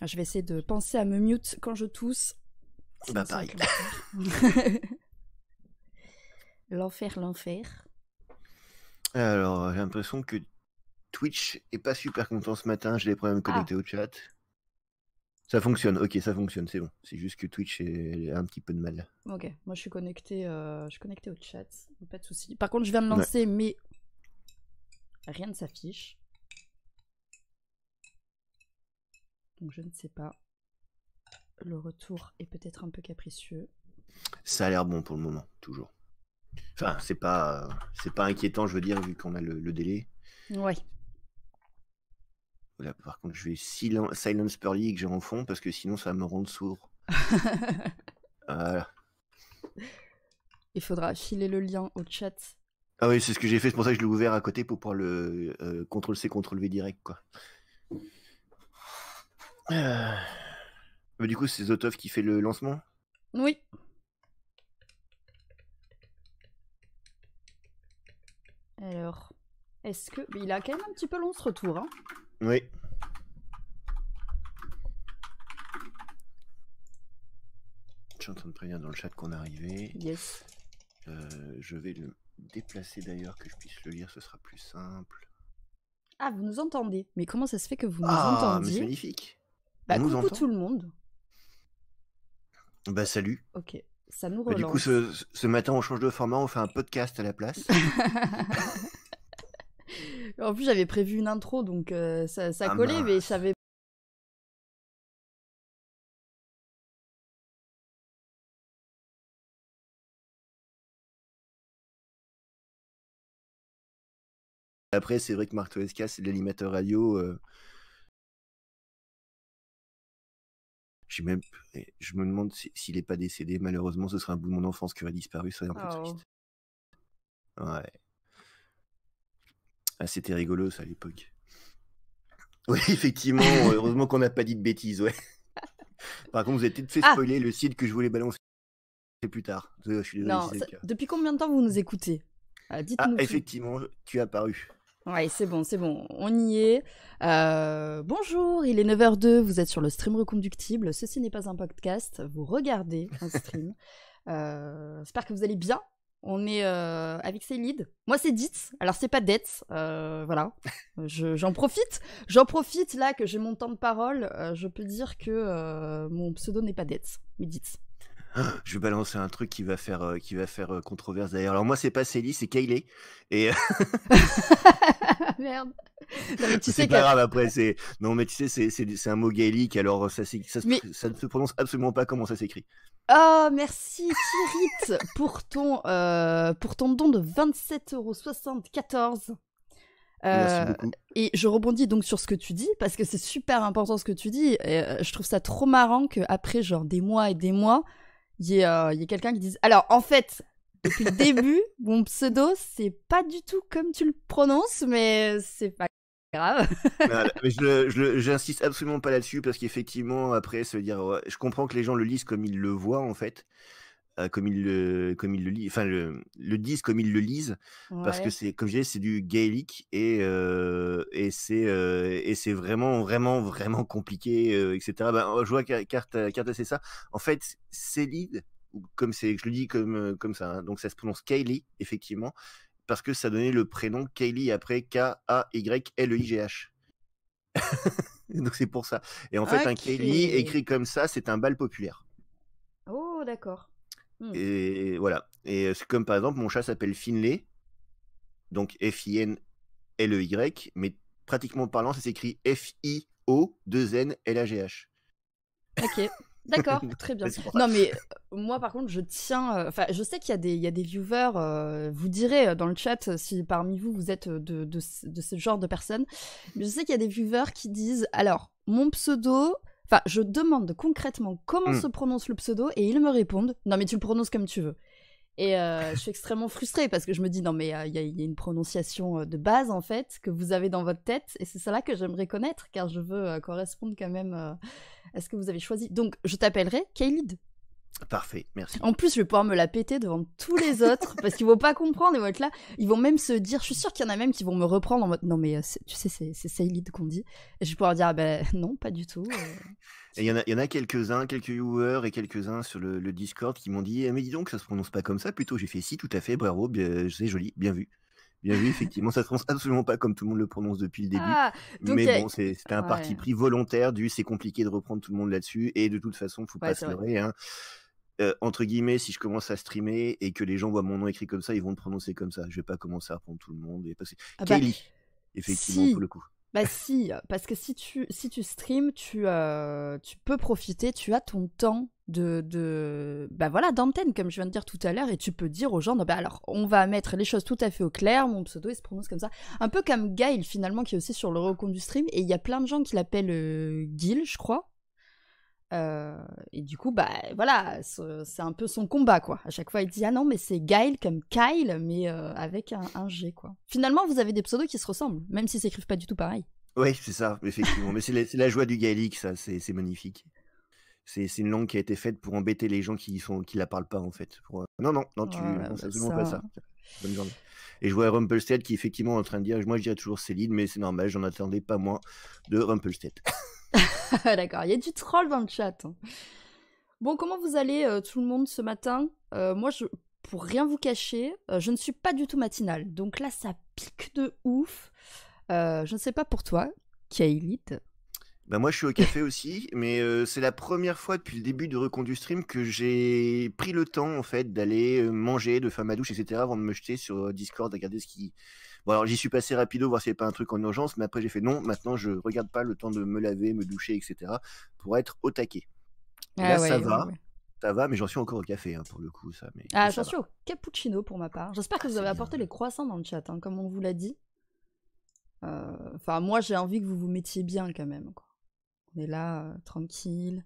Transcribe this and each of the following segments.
Je vais essayer de penser à me mute quand je tousse. Bah pareil. L'enfer, l'enfer. Alors, j'ai l'impression que Twitch est pas super content ce matin. J'ai des problèmes connectés au chat. Ça fonctionne, ok, ça fonctionne, c'est bon. C'est juste que Twitch a un petit peu de mal. Ok, moi je suis connectée au chat, pas de souci. Par contre, je viens de lancer, mais rien ne s'affiche. Donc je ne sais pas. Le retour est peut-être un peu capricieux. Ça a l'air bon pour le moment, toujours. Enfin, c'est pas inquiétant, je veux dire, vu qu'on a le délai. Ouais. Voilà, par contre, je vais silence Pearly que j'ai en fond, parce que sinon ça va me rendre sourd. Voilà. Il faudra filer le lien au chat. Ah oui, c'est ce que j'ai fait, c'est pour ça que je l'ai ouvert à côté pour pouvoir le CTRL-C, CTRL-V direct, quoi. Du coup, c'est Zotov qui fait le lancement? Oui. Alors, est-ce que... Il a quand même un petit peu long ce retour, hein. Oui. Je suis en train de prévenir dans le chat qu'on est arrivé. Yes. Je vais le déplacer d'ailleurs, que je puisse le lire, ce sera plus simple. Ah, vous nous entendez? Mais comment ça se fait que vous nous entendiez? Ah, mais c'est magnifique. Bah, coucou tout le monde. Bah, salut. Ok, ça nous relance. Du coup, ce matin, on change de format, on fait un podcast à la place. En plus, j'avais prévu une intro, donc ça collait, mais je savais. Après, c'est vrai que Marc Toesca, c'est l'animateur radio. Je me demande s'il n'est pas décédé. Malheureusement, ce serait un bout de mon enfance qui aurait disparu. Ça serait un peu triste. Ouais. Ah, c'était rigolo, ça, à l'époque. Oui, effectivement. Heureusement qu'on n'a pas dit de bêtises, ouais. Par contre, vous avez peut-être fait spoiler le site que je voulais balancer plus tard. Je suis désolé. Non, depuis combien de temps vous nous écoutez? Dites-nous tout. Effectivement, tu as apparu. Ouais, c'est bon, on y est. Bonjour, il est 9h02, vous êtes sur le stream reconductible. Ceci n'est pas un podcast, vous regardez un stream. J'espère que vous allez bien. On est avec Célide. Moi, c'est Ditz. Alors, c'est pas Detz. Voilà. J'en profite là que j'ai mon temps de parole. Je peux dire que mon pseudo n'est pas Detz, mais Ditz. Je vais balancer un truc qui va faire controverse d'ailleurs. Alors moi c'est pas Célie, c'est Kaylee. Et merde. Non, mais tu sais c'est pas grave après mais tu sais c'est un mot gaélique, alors ça ne se prononce absolument pas comment ça s'écrit. Oh merci Kirit pour ton don de 27,74 €. Merci beaucoup. Et je rebondis donc sur ce que tu dis, parce que c'est super important ce que tu dis, et je trouve ça trop marrant qu'après genre des mois et des mois, il y ait quelqu'un qui dise « Alors en fait, depuis le début, mon pseudo, c'est pas du tout comme tu le prononces, mais c'est pas grave. » Mais j'insiste absolument pas là-dessus, parce qu'effectivement après ça veut dire ouais, je comprends que les gens le lisent comme ils le voient en fait. Comme ils le lisent, enfin le disent comme ils le lisent, parce que c'est, comme je disais, c'est du gaélique et c'est vraiment compliqué, etc. Ben, je vois carte c'est ça. En fait, Célide, comme je le dis comme ça, hein, donc ça se prononce Kaylee effectivement, parce que ça donnait le prénom Kaylee après K-A-Y-L-E-I-G-H. Donc c'est pour ça. Et en fait, un Kaylee écrit comme ça, c'est un bal populaire. Oh d'accord. Et voilà. Et c'est comme par exemple, mon chat s'appelle Finlay, donc F-I-N-L-E-Y, mais pratiquement parlant, ça s'écrit F-I-O-2-N-L-A-G-H. Ok, d'accord, très bien. Non mais moi par contre, je tiens... Enfin, je sais qu'il y a des viewers, vous direz dans le chat si parmi vous, vous êtes de ce genre de personnes, mais je sais qu'il y a des viewers qui disent « Alors, mon pseudo... » Enfin, je demande concrètement comment se prononce le pseudo et ils me répondent « Non, mais tu le prononces comme tu veux. » Et je suis extrêmement frustrée parce que je me dis « Non, mais il y a une prononciation de base, en fait, que vous avez dans votre tête. » Et c'est ça que j'aimerais connaître, car je veux correspondre quand même à ce que vous avez choisi. Donc, je t'appellerai Kaylid. Parfait, merci. En plus, je vais pouvoir me la péter devant tous les autres parce qu'ils vont pas comprendre, ils vont être là. Ils vont même se dire, je suis sûre qu'il y en a même qui vont me reprendre en mode non, mais tu sais, c'est Seilid qu'on dit. Et je vais pouvoir dire, ah ben non, pas du tout. Et il y en a quelques-uns, quelques viewers et quelques-uns sur le Discord qui m'ont dit mais dis donc, ça se prononce pas comme ça plutôt. J'ai fait si, tout à fait, bravo, c'est joli, bien vu. Bien vu, effectivement, ça se prononce absolument pas comme tout le monde le prononce depuis le début. Ah, donc Mais bon, c'était un parti pris volontaire c'est compliqué de reprendre tout le monde là-dessus. Et de toute façon, faut pas se leurrer. Hein. Entre guillemets, si je commence à streamer et que les gens voient mon nom écrit comme ça, ils vont le prononcer comme ça. Je vais pas commencer à reprendre tout le monde. Kaylee, effectivement, pour le coup. Bah si, parce que si tu streams, tu peux profiter, tu as ton temps d'antenne, comme je viens de dire tout à l'heure, et tu peux dire aux gens, bah alors, on va mettre les choses tout à fait au clair, mon pseudo, il se prononce comme ça. Un peu comme Gaël, finalement, qui est aussi sur le recompte du stream, et il y a plein de gens qui l'appellent Gil, je crois. Et du coup, bah voilà, c'est un peu son combat, quoi. À chaque fois, il dit ah non, mais c'est Gaël comme Kyle, mais avec un G, quoi. Finalement, vous avez des pseudos qui se ressemblent, même s'ils s'écrivent pas du tout pareil. Oui, c'est ça, effectivement. Mais c'est la joie du gaélique, ça, c'est magnifique. C'est une langue qui a été faite pour embêter les gens qui la parlent pas, en fait. Non, c'est absolument pas ça. Bonne journée. Et je vois Rumpelstiltskin qui effectivement est en train de dire, moi je dirais toujours Céline, mais c'est normal, j'en attendais pas moins de Rumpelstiltskin. D'accord, il y a du troll dans le chat. Bon, comment vous allez tout le monde ce matin? Moi, pour rien vous cacher, je ne suis pas du tout matinale. Donc là, ça pique de ouf. Je ne sais pas pour toi, Kaylit. Bah moi, je suis au café aussi, mais c'est la première fois depuis le début de Recon du Stream que j'ai pris le temps, en fait, d'aller manger, de faire ma douche, etc., avant de me jeter sur Discord, regarder ce qui... Bon, alors j'y suis passé rapido, voir s'il n'y avait pas un truc en urgence, mais après j'ai fait non, maintenant je regarde pas le temps de me laver, me doucher, etc., pour être au taquet. Et là, ça va, mais j'en suis encore au café, hein, pour le coup. J'en suis au cappuccino pour ma part. J'espère que vous avez apporté les croissants dans le chat, hein, comme on vous l'a dit. Enfin, moi, j'ai envie que vous vous mettiez bien, quand même, quoi. On est là, tranquille.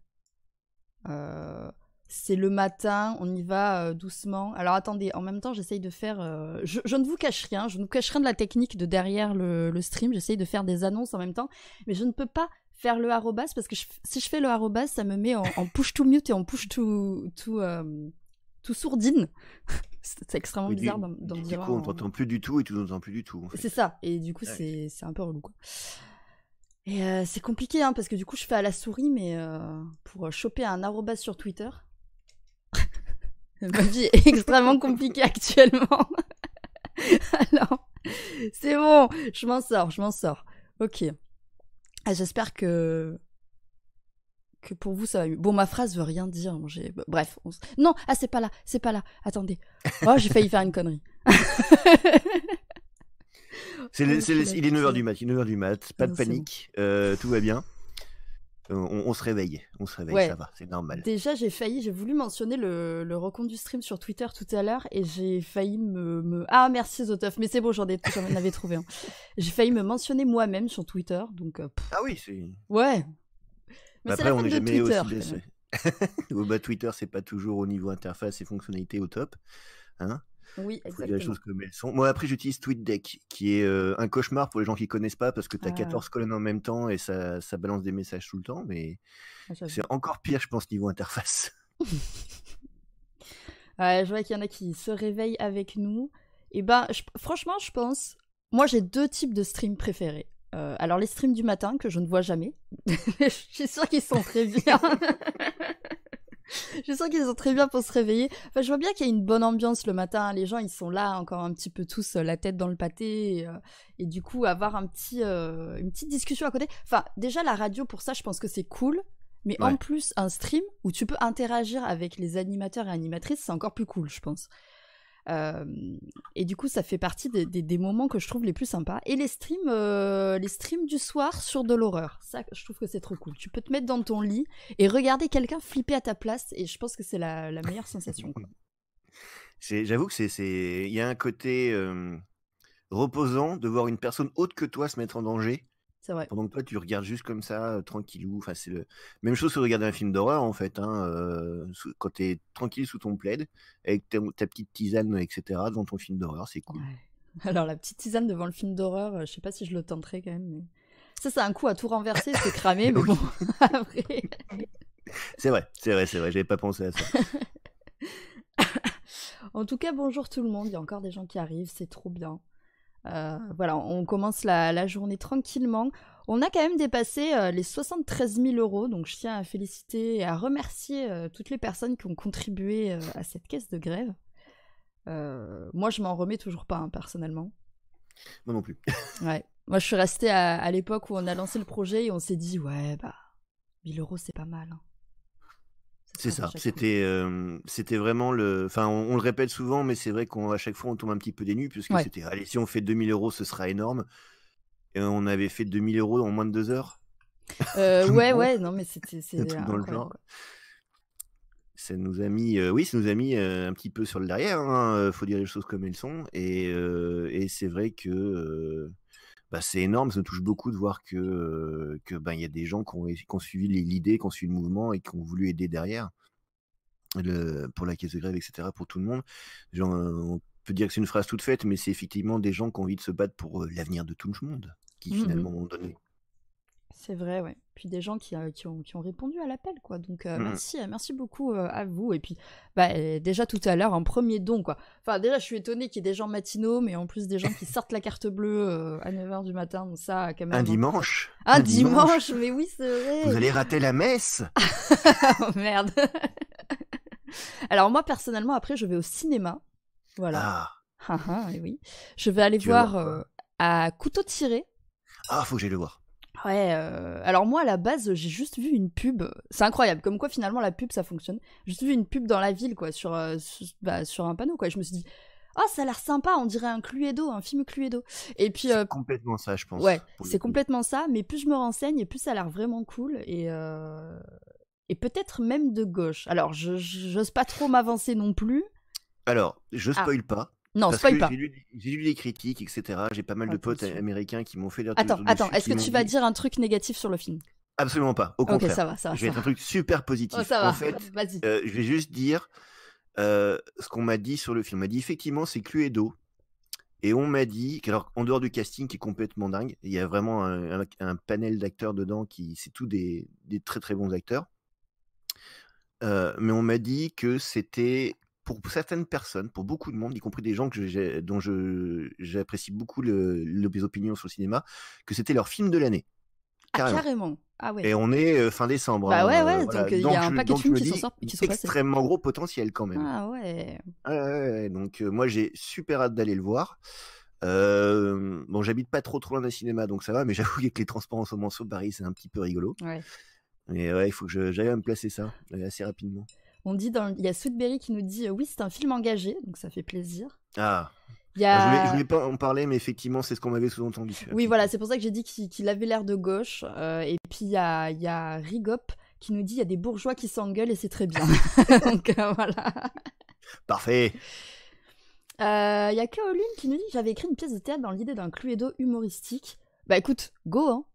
C'est le matin, on y va doucement. Alors attendez, en même temps, j'essaye de faire... Je ne vous cache rien, je ne vous cache rien de la technique de derrière le stream. J'essaye de faire des annonces en même temps, mais je ne peux pas faire le arrobas parce que si je fais le arrobas, ça me met en push to mute et en push to sourdine. C'est extrêmement bizarre d'en dire. Du coup, on t'entend plus du tout et tu nous entends plus du tout. En fait. C'est ça, et du coup, c'est un peu relou, quoi. Et c'est compliqué, hein, parce que du coup, je fais à la souris, mais pour choper un arrobas sur Twitter, ma vie est extrêmement compliquée actuellement. Alors, c'est bon, je m'en sors. Ok. J'espère que pour vous, ça va mieux. Bon, ma phrase veut rien dire. Bref. Non, c'est pas là. Attendez. Oh, j'ai failli faire une connerie. Il est 9h du mat, pas de panique, tout va bien. On se réveille, ouais. Ça va, c'est normal. Déjà, j'ai voulu mentionner le recompte du stream sur Twitter tout à l'heure et j'ai failli Ah, merci Zotof, mais c'est bon, j'en avais trouvé un. J'ai failli me mentionner moi-même sur Twitter, donc... Ah oui, c'est... Ouais. Mais après, on n'est jamais aussi... Twitter, c'est pas toujours au niveau interface et fonctionnalités au top, hein. Oui, exactement. Faut dire les choses comme elles sont. Moi, après, j'utilise TweetDeck, qui est un cauchemar pour les gens qui connaissent pas, parce que tu as 14 colonnes en même temps et ça balance des messages tout le temps, mais c'est encore pire, je pense, niveau interface. Je vois qu'il y en a qui se réveillent avec nous. Et ben, franchement, je pense... Moi, j'ai 2 types de streams préférés. Alors, les streams du matin, que je ne vois jamais. Je suis sûre qu'ils sont très bien. Je suis sûre qu'ils sont très bien pour se réveiller. Enfin, je vois bien qu'il y a une bonne ambiance le matin. Les gens, ils sont là encore un petit peu tous la tête dans le pâté. Et du coup, avoir une petite discussion à côté. Enfin, déjà, la radio, pour ça, je pense que c'est cool. Mais en plus, un stream où tu peux interagir avec les animateurs et animatrices, c'est encore plus cool, je pense. Et du coup, ça fait partie des moments que je trouve les plus sympas. Et les streams du soir sur de l'horreur, ça, je trouve que c'est trop cool. Tu peux te mettre dans ton lit et regarder quelqu'un flipper à ta place, et je pense que c'est la meilleure sensation, quoi. J'avoue que il y a un côté reposant de voir une personne autre que toi se mettre en danger. C'est vrai. Pendant que toi, tu regardes juste comme ça, tranquillou. Enfin, c'est même chose que de regarder un film d'horreur, en fait. Hein, quand tu es tranquille sous ton plaid, avec ta petite tisane, etc., devant ton film d'horreur, c'est cool. Ouais. Alors, la petite tisane devant le film d'horreur, je sais pas si je le tenterai quand même. Mais... Ça, c'est un coup à tout renverser, c'est cramé, mais bon, après... C'est vrai, j'avais pas pensé à ça. En tout cas, bonjour tout le monde, il y a encore des gens qui arrivent, c'est trop bien. Voilà, on commence la journée tranquillement. On a quand même dépassé les 73 000 euros, donc je tiens à féliciter et à remercier toutes les personnes qui ont contribué à cette caisse de grève. Moi, je m'en remets toujours pas, hein, personnellement. Moi non plus. Ouais. Moi, je suis restée à l'époque où on a lancé le projet et on s'est dit, ouais, bah, 1000 euros, c'est pas mal, hein. C'est serait ça, déjà cool. c'était vraiment le... Enfin, on le répète souvent, mais c'est vrai qu'à chaque fois, on tombe un petit peu des nues, puisque Ouais. c'était, allez, si on fait 2000 euros, ce sera énorme. Et on avait fait 2000 euros en moins de 2 heures. Ouais, non, mais Un c'est truc dans le incroyable, genre. quoi. Ça nous a mis, un petit peu sur le derrière, hein, faut dire les choses comme elles sont. Et c'est vrai que bah, c'est énorme, ça nous touche beaucoup de voir que ben, il y a des gens qui ont suivi l'idée, qui ont suivi le mouvement et qui ont voulu aider derrière pour la caisse de grève, etc., pour tout le monde. Genre, on peut dire que c'est une phrase toute faite, mais c'est effectivement des gens qui ont envie de se battre pour l'avenir de tout le monde, qui Mhm. finalement ont donné. C'est vrai, ouais. Puis des gens qui ont répondu à l'appel, quoi. Donc Mhm. merci beaucoup à vous. Et puis, bah, déjà tout à l'heure, un premier don, quoi. Enfin, déjà, je suis étonnée qu'il y ait des gens matinaux, mais en plus des gens qui sortent la carte bleue à 9h du matin. Donc ça, quand Un même, hein. dimanche, Un un dimanche, dimanche, mais oui, c'est vous vrai. allez rater la messe. Oh, merde. Alors moi, personnellement, après, je vais au cinéma. Voilà. Ah, Ah, ah, et oui. Je vais aller tu vas voir voir quoi? à Couteau tiré. Ah, faut que j'aille le voir. Ouais, alors moi à la base j'ai juste vu une pub, c'est incroyable, comme quoi finalement la pub ça fonctionne. J'ai juste vu une pub dans la ville quoi, sur un panneau quoi, et je me suis dit, oh ça a l'air sympa, on dirait un Cluedo, un film Cluedo. Et puis C'est complètement ça, je ouais, pense, pour le c'est coup. complètement ça, mais plus je me renseigne et plus ça a l'air vraiment cool et peut-être même de gauche. Alors j'ose pas trop m'avancer non plus. Alors, je Ah, spoil pas, non, parce spoil que pas. j'ai lu des critiques, etc. J'ai pas mal de potes Attention. américains qui m'ont fait des Attends, retours attends, dessus, est-ce qui que m'ont tu vas dit dire un truc négatif sur le film? absolument pas, au Ok, contraire. ça va, Je vais ça être un va. truc super Oh, positif. ça En va, fait, vas-y. je vais juste dire ce qu'on m'a dit sur le film. On m'a dit effectivement c'est Cluedo. Et on m'a dit qu'alors, en dehors du casting qui est complètement dingue, il y a vraiment un panel d'acteurs dedans c'est tous des très très bons acteurs. Mais on m'a dit que c'était pour certaines personnes, pour beaucoup de monde, y compris des gens dont j'apprécie beaucoup les opinions sur le cinéma, que c'était leur film de l'année, Ah, carrément. carrément. Ah ouais. Et on est fin décembre, Bah ouais, hein, ouais, voilà. donc il y a un paquet de Donc je films me qui dis, qui sont passés. extrêmement gros potentiel quand même. Ah ouais. Ouais, ouais, ouais. Donc moi j'ai super hâte d'aller le voir. Bon, j'habite pas trop loin d'un cinéma, donc ça va, mais j'avoue que les transports en ce moment sur Paris, c'est un petit peu rigolo. Ouais. Et ouais, il faut que j'aille à me placer ça assez rapidement. On dit il y a Sweetberry qui nous dit oui, c'est un film engagé, donc ça fait plaisir. Ah, Il y alors, je a voulais pas en parler, mais effectivement, c'est ce qu'on m'avait sous-entendu. Oui, voilà, Effectivement. c'est pour ça que j'ai dit qu'il avait l'air de gauche. Et puis il y a Rigop qui nous dit il y a des bourgeois qui s'engueulent et c'est très bien. Donc voilà. Parfait. Il y a Kaolune qui nous dit j'avais écrit une pièce de théâtre dans l'idée d'un Cluedo humoristique. Bah écoute, go hein.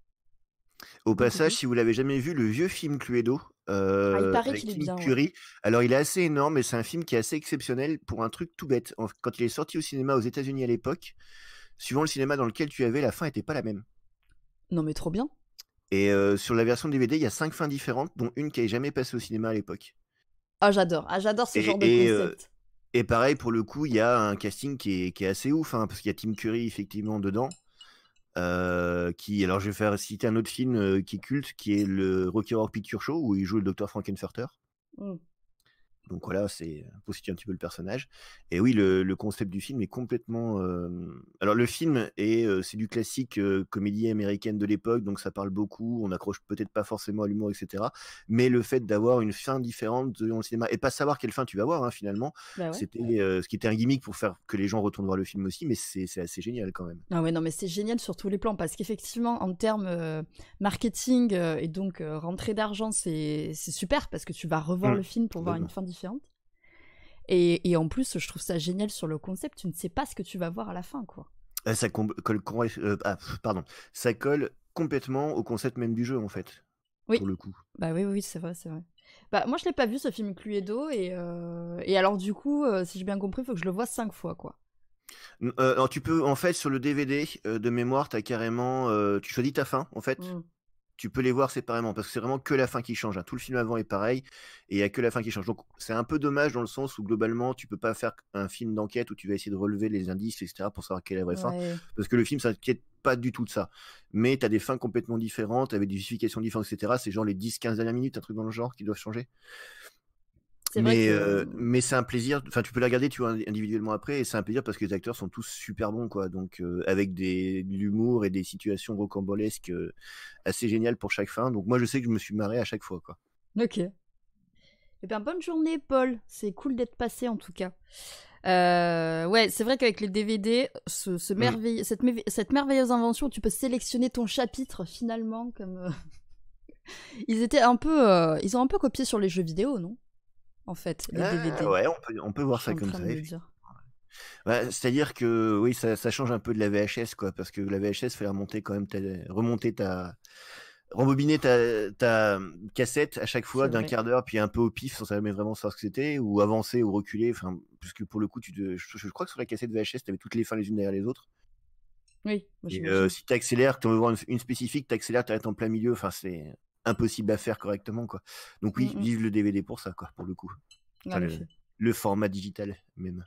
Au Go, go, passage, go. si vous l'avez jamais vu, le vieux film Cluedo, Ah, il paraît avec qu'il est Tim bien, ouais. Curry, alors il est assez énorme, mais c'est un film qui est assez exceptionnel pour un truc tout bête. Quand il est sorti au cinéma aux États-Unis à l'époque, suivant le cinéma dans lequel tu avais, la fin était pas la même. Non mais trop bien. Et sur la version DVD, il y a 5 fins différentes, dont une qui n'est jamais passée au cinéma à l'époque. Ah j'adore ce genre de Et, concept. et pareil, pour le coup, il y a un casting qui est assez ouf, hein, parce qu'il y a Tim Curry effectivement dedans. Alors je vais faire citer un autre film qui est culte, qui est le Rocky Horror Picture Show, où il joue le docteur Frankenfurter. Mm. Donc voilà, c'est pour situer un petit peu le personnage. Et oui, le concept du film est complètement. Alors le film c'est du classique comédie américaine de l'époque, donc ça parle beaucoup. On accroche peut-être pas forcément à l'humour, etc. Mais le fait d'avoir une fin différente dans le cinéma et pas savoir quelle fin tu vas voir, hein, finalement, Bah ouais. c'était ce qui était un gimmick pour faire que les gens retournent voir le film aussi. Mais c'est assez génial quand même. Ah ouais, non, mais c'est génial sur tous les plans parce qu'effectivement, en termes marketing et donc rentrée d'argent, c'est super parce que tu vas revoir le film pour voir une Complètement. fin différente. Et en plus, je trouve ça génial sur le concept, tu ne sais pas ce que tu vas voir à la fin, quoi. Pardon. Ça colle complètement au concept même du jeu, en fait, Oui, pour le coup. bah oui, oui, c'est vrai, c'est vrai. Bah moi, je l'ai pas vu ce film Cluedo et alors du coup, si j'ai bien compris, il faut que je le voie 5 fois, quoi. Alors tu peux, en fait, sur le DVD de mémoire, t'as carrément, tu choisis ta fin, en fait. Mm. tu peux les voir séparément parce que c'est vraiment que la fin qui change, hein. Tout le film avant est pareil et il y a que la fin qui change. Donc c'est un peu dommage dans le sens où globalement, tu peux pas faire un film d'enquête où tu vas essayer de relever les indices, etc., pour savoir quelle est la vraie fin. Ouais. Parce que le film s'inquiète pas du tout de ça. Mais tu as des fins complètement différentes, avec des justifications différentes, etc. C'est genre les 10-15 dernières minutes, un truc dans le genre, qui doivent changer. C'est vrai que Mais c'est un plaisir. Enfin, tu peux la regarder, tu vois, individuellement après, et c'est un plaisir parce que les acteurs sont tous super bons, quoi. Donc, avec de l'humour et des situations rocambolesques assez géniales pour chaque fin. Donc, moi, je sais que je me suis marré à chaque fois, quoi. ok. Eh bien, bonne journée, Paul. C'est cool d'être passé, en tout cas. Ouais, c'est vrai qu'avec les DVD, cette merveilleuse invention où tu peux sélectionner ton chapitre, finalement, comme... ils étaient un peu... ils ont un peu copié sur les jeux vidéo, non? En fait, les DVD. Ouais, on peut voir Je suis ça en comme train ça, de me effectivement. dire. Bah, c'est-à-dire que oui, ça change un peu de la VHS, quoi, parce que la VHS fait remonter quand même rembobiner ta cassette à chaque fois C'est d'un vrai. quart d'heure, puis un peu au pif sans jamais vraiment savoir ce que c'était, ou avancer ou reculer, enfin, puisque pour le coup, je crois que sur la cassette VHS, tu avais toutes les fins les unes derrière les autres. Oui, moi, Et j'imagine. si tu accélères, tu veux voir une spécifique, tu accélères, tu arrêtes en plein milieu, enfin, c'est impossible à faire correctement, quoi. Donc oui, vive le DVD pour ça, quoi, pour le coup. Enfin, En effet. le format digital, même.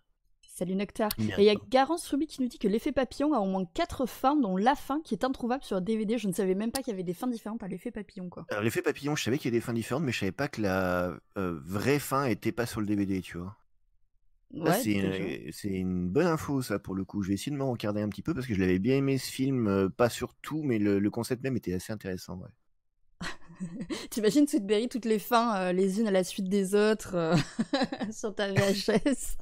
Salut Nectar. Et il Numérique, y a pardon. Garance Ruby qui nous dit que l'effet papillon a au moins 4 fins, dont la fin qui est introuvable sur DVD. Je ne savais même pas qu'il y avait des fins différentes à l'effet papillon, quoi. Alors, l'effet papillon, je savais qu'il y a des fins différentes, mais je savais pas que la vraie fin était pas sur le DVD, tu vois. Ça, Ouais, déjà. c'est une bonne info, ça, pour le coup. Je vais essayer de me regarder un petit peu parce que je l'avais bien aimé, ce film. Pas sur tout, mais le concept même était assez intéressant, ouais. T'imagines Sweetberry, toutes les fins, les unes à la suite des autres, sur ta VHS.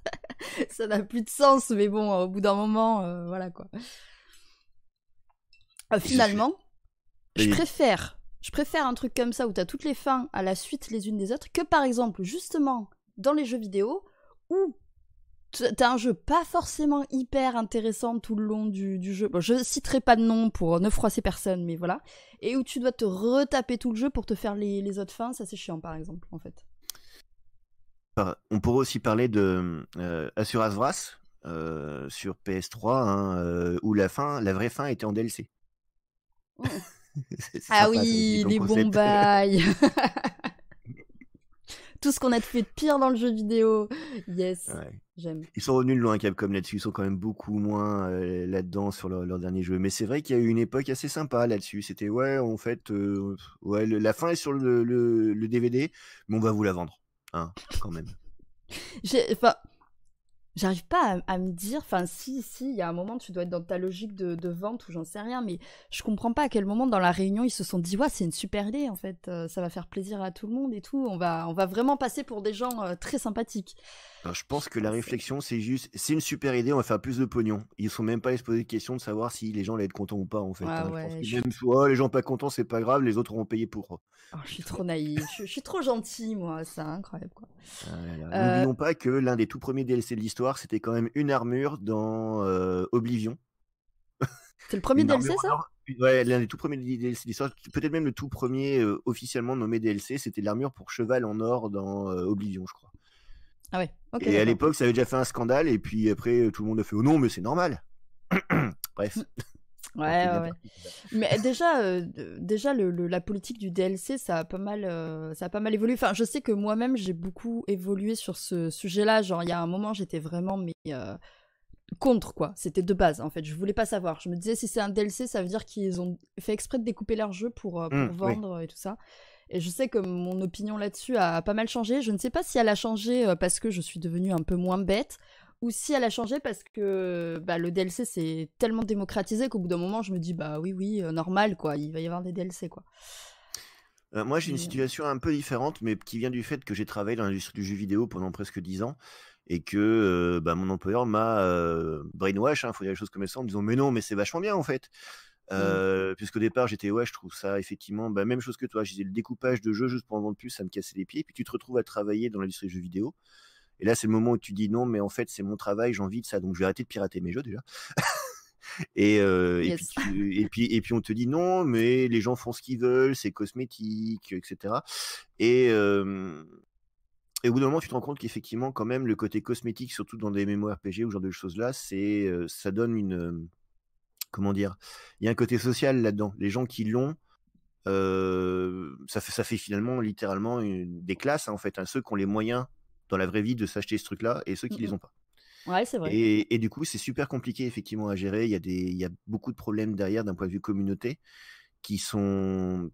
Ça n'a plus de sens, mais bon, au bout d'un moment, voilà quoi. Et ce film. Finalement, je Vas-y. préfère un truc comme ça où t'as toutes les fins à la suite les unes des autres que par exemple, justement, dans les jeux vidéo où t'as un jeu pas forcément hyper intéressant tout le long du jeu. Bon, je citerai pas de nom pour ne froisser personne, mais voilà. Et où tu dois te retaper tout le jeu pour te faire les autres fins, ça c'est chiant par exemple, en fait. On pourrait aussi parler de Asuras Vras sur PS3, hein, où la vraie fin était en DLC. Mm. C'est Ah sympa, ça aussi, oui, comme les bons concept. bails. Tout ce qu'on a fait de pire dans le jeu vidéo. Yes, Ouais. j'aime. Ils sont revenus de loin, Capcom, là-dessus. Ils sont quand même beaucoup moins là-dedans sur leur dernier jeu. Mais c'est vrai qu'il y a eu une époque assez sympa là-dessus. C'était, ouais, en fait, ouais, la fin est sur le DVD, mais on va vous la vendre. Hein, quand même. Enfin, j'arrive pas à me dire, enfin si, il y a un moment tu dois être dans ta logique de vente ou j'en sais rien, mais je comprends pas à quel moment dans la réunion ils se sont dit ouais c'est une super idée en fait, ça va faire plaisir à tout le monde et tout, on va vraiment passer pour des gens très sympathiques. Alors, je pense que la Enfin, réflexion, c'est juste, c'est une super idée, on va faire plus de pognon. Ils sont même pas à se poser de question de savoir si les gens allaient être contents ou pas, en fait. ah Hein. Je pense ouais, que même, oh, les gens pas contents, c'est pas grave, les autres auront payé pour. oh, je suis trop naïve, je suis trop gentille moi, c'est incroyable quoi. Ah là là. Euh, N'oublions pas que l'un des tout premiers DLC de l'histoire, c'était quand même une armure dans Oblivion. c'est le premier Une armure DLC ça? en or. Ouais, l'un des tout premiers DLC de l'histoire, peut-être même le tout premier officiellement nommé DLC, c'était l'armure pour cheval en or dans Oblivion, je crois. Ah ouais, ok Et à d'accord. l'époque, ça avait déjà fait un scandale, et puis après, tout le monde a fait oh non, mais c'est normal. Bref, on fait Ouais, ouais, bien ouais. partie. Mais déjà la politique du DLC, ça a pas mal évolué. Enfin, je sais que moi-même, j'ai beaucoup évolué sur ce sujet-là. Genre, il y a un moment, j'étais vraiment contre, quoi. C'était de base, en fait. Je voulais pas savoir. Je me disais, si c'est un DLC, ça veut dire qu'ils ont fait exprès de découper leur jeu pour Oui. vendre et tout ça. Et je sais que mon opinion là-dessus a pas mal changé. Je ne sais pas si elle a changé parce que je suis devenue un peu moins bête ou si elle a changé parce que bah, le DLC c'est tellement démocratisé qu'au bout d'un moment je me dis bah oui, normal quoi, il va y avoir des DLC quoi. Moi, j'ai une Mais, situation un peu différente, mais qui vient du fait que j'ai travaillé dans l'industrie du jeu vidéo pendant presque 10 ans et que bah, mon employeur m'a brainwash, hein, faut dire les choses comme elles sont, en me disant mais non, mais c'est vachement bien en fait. hmm. Puisqu'au départ, j'étais ouais, je trouve ça effectivement, bah, même chose que toi. Je disais le découpage de jeux juste pour en vendre plus, ça me cassait les pieds. Puis tu te retrouves à travailler dans l'industrie du jeu vidéo. Et là, c'est le moment où tu dis non, mais en fait, c'est mon travail, j'ai envie de ça, donc je vais arrêter de pirater mes jeux déjà. Yes. Et puis on te dit non, mais les gens font ce qu'ils veulent, c'est cosmétique, etc. Et, euh, et au bout d'un moment, tu te rends compte qu'effectivement, quand même, le côté cosmétique, surtout dans des MMORPG ou ce genre de choses-là, ça donne une, comment dire, il y a un côté social là-dedans. Les gens qui l'ont Ça fait finalement littéralement des classes, hein, en fait, hein, ceux qui ont les moyens dans la vraie vie de s'acheter ce truc-là et ceux qui les ont pas. Ouais, c'est vrai. Et du coup, c'est super compliqué effectivement à gérer. Il y a beaucoup de problèmes derrière d'un point de vue communauté qui sont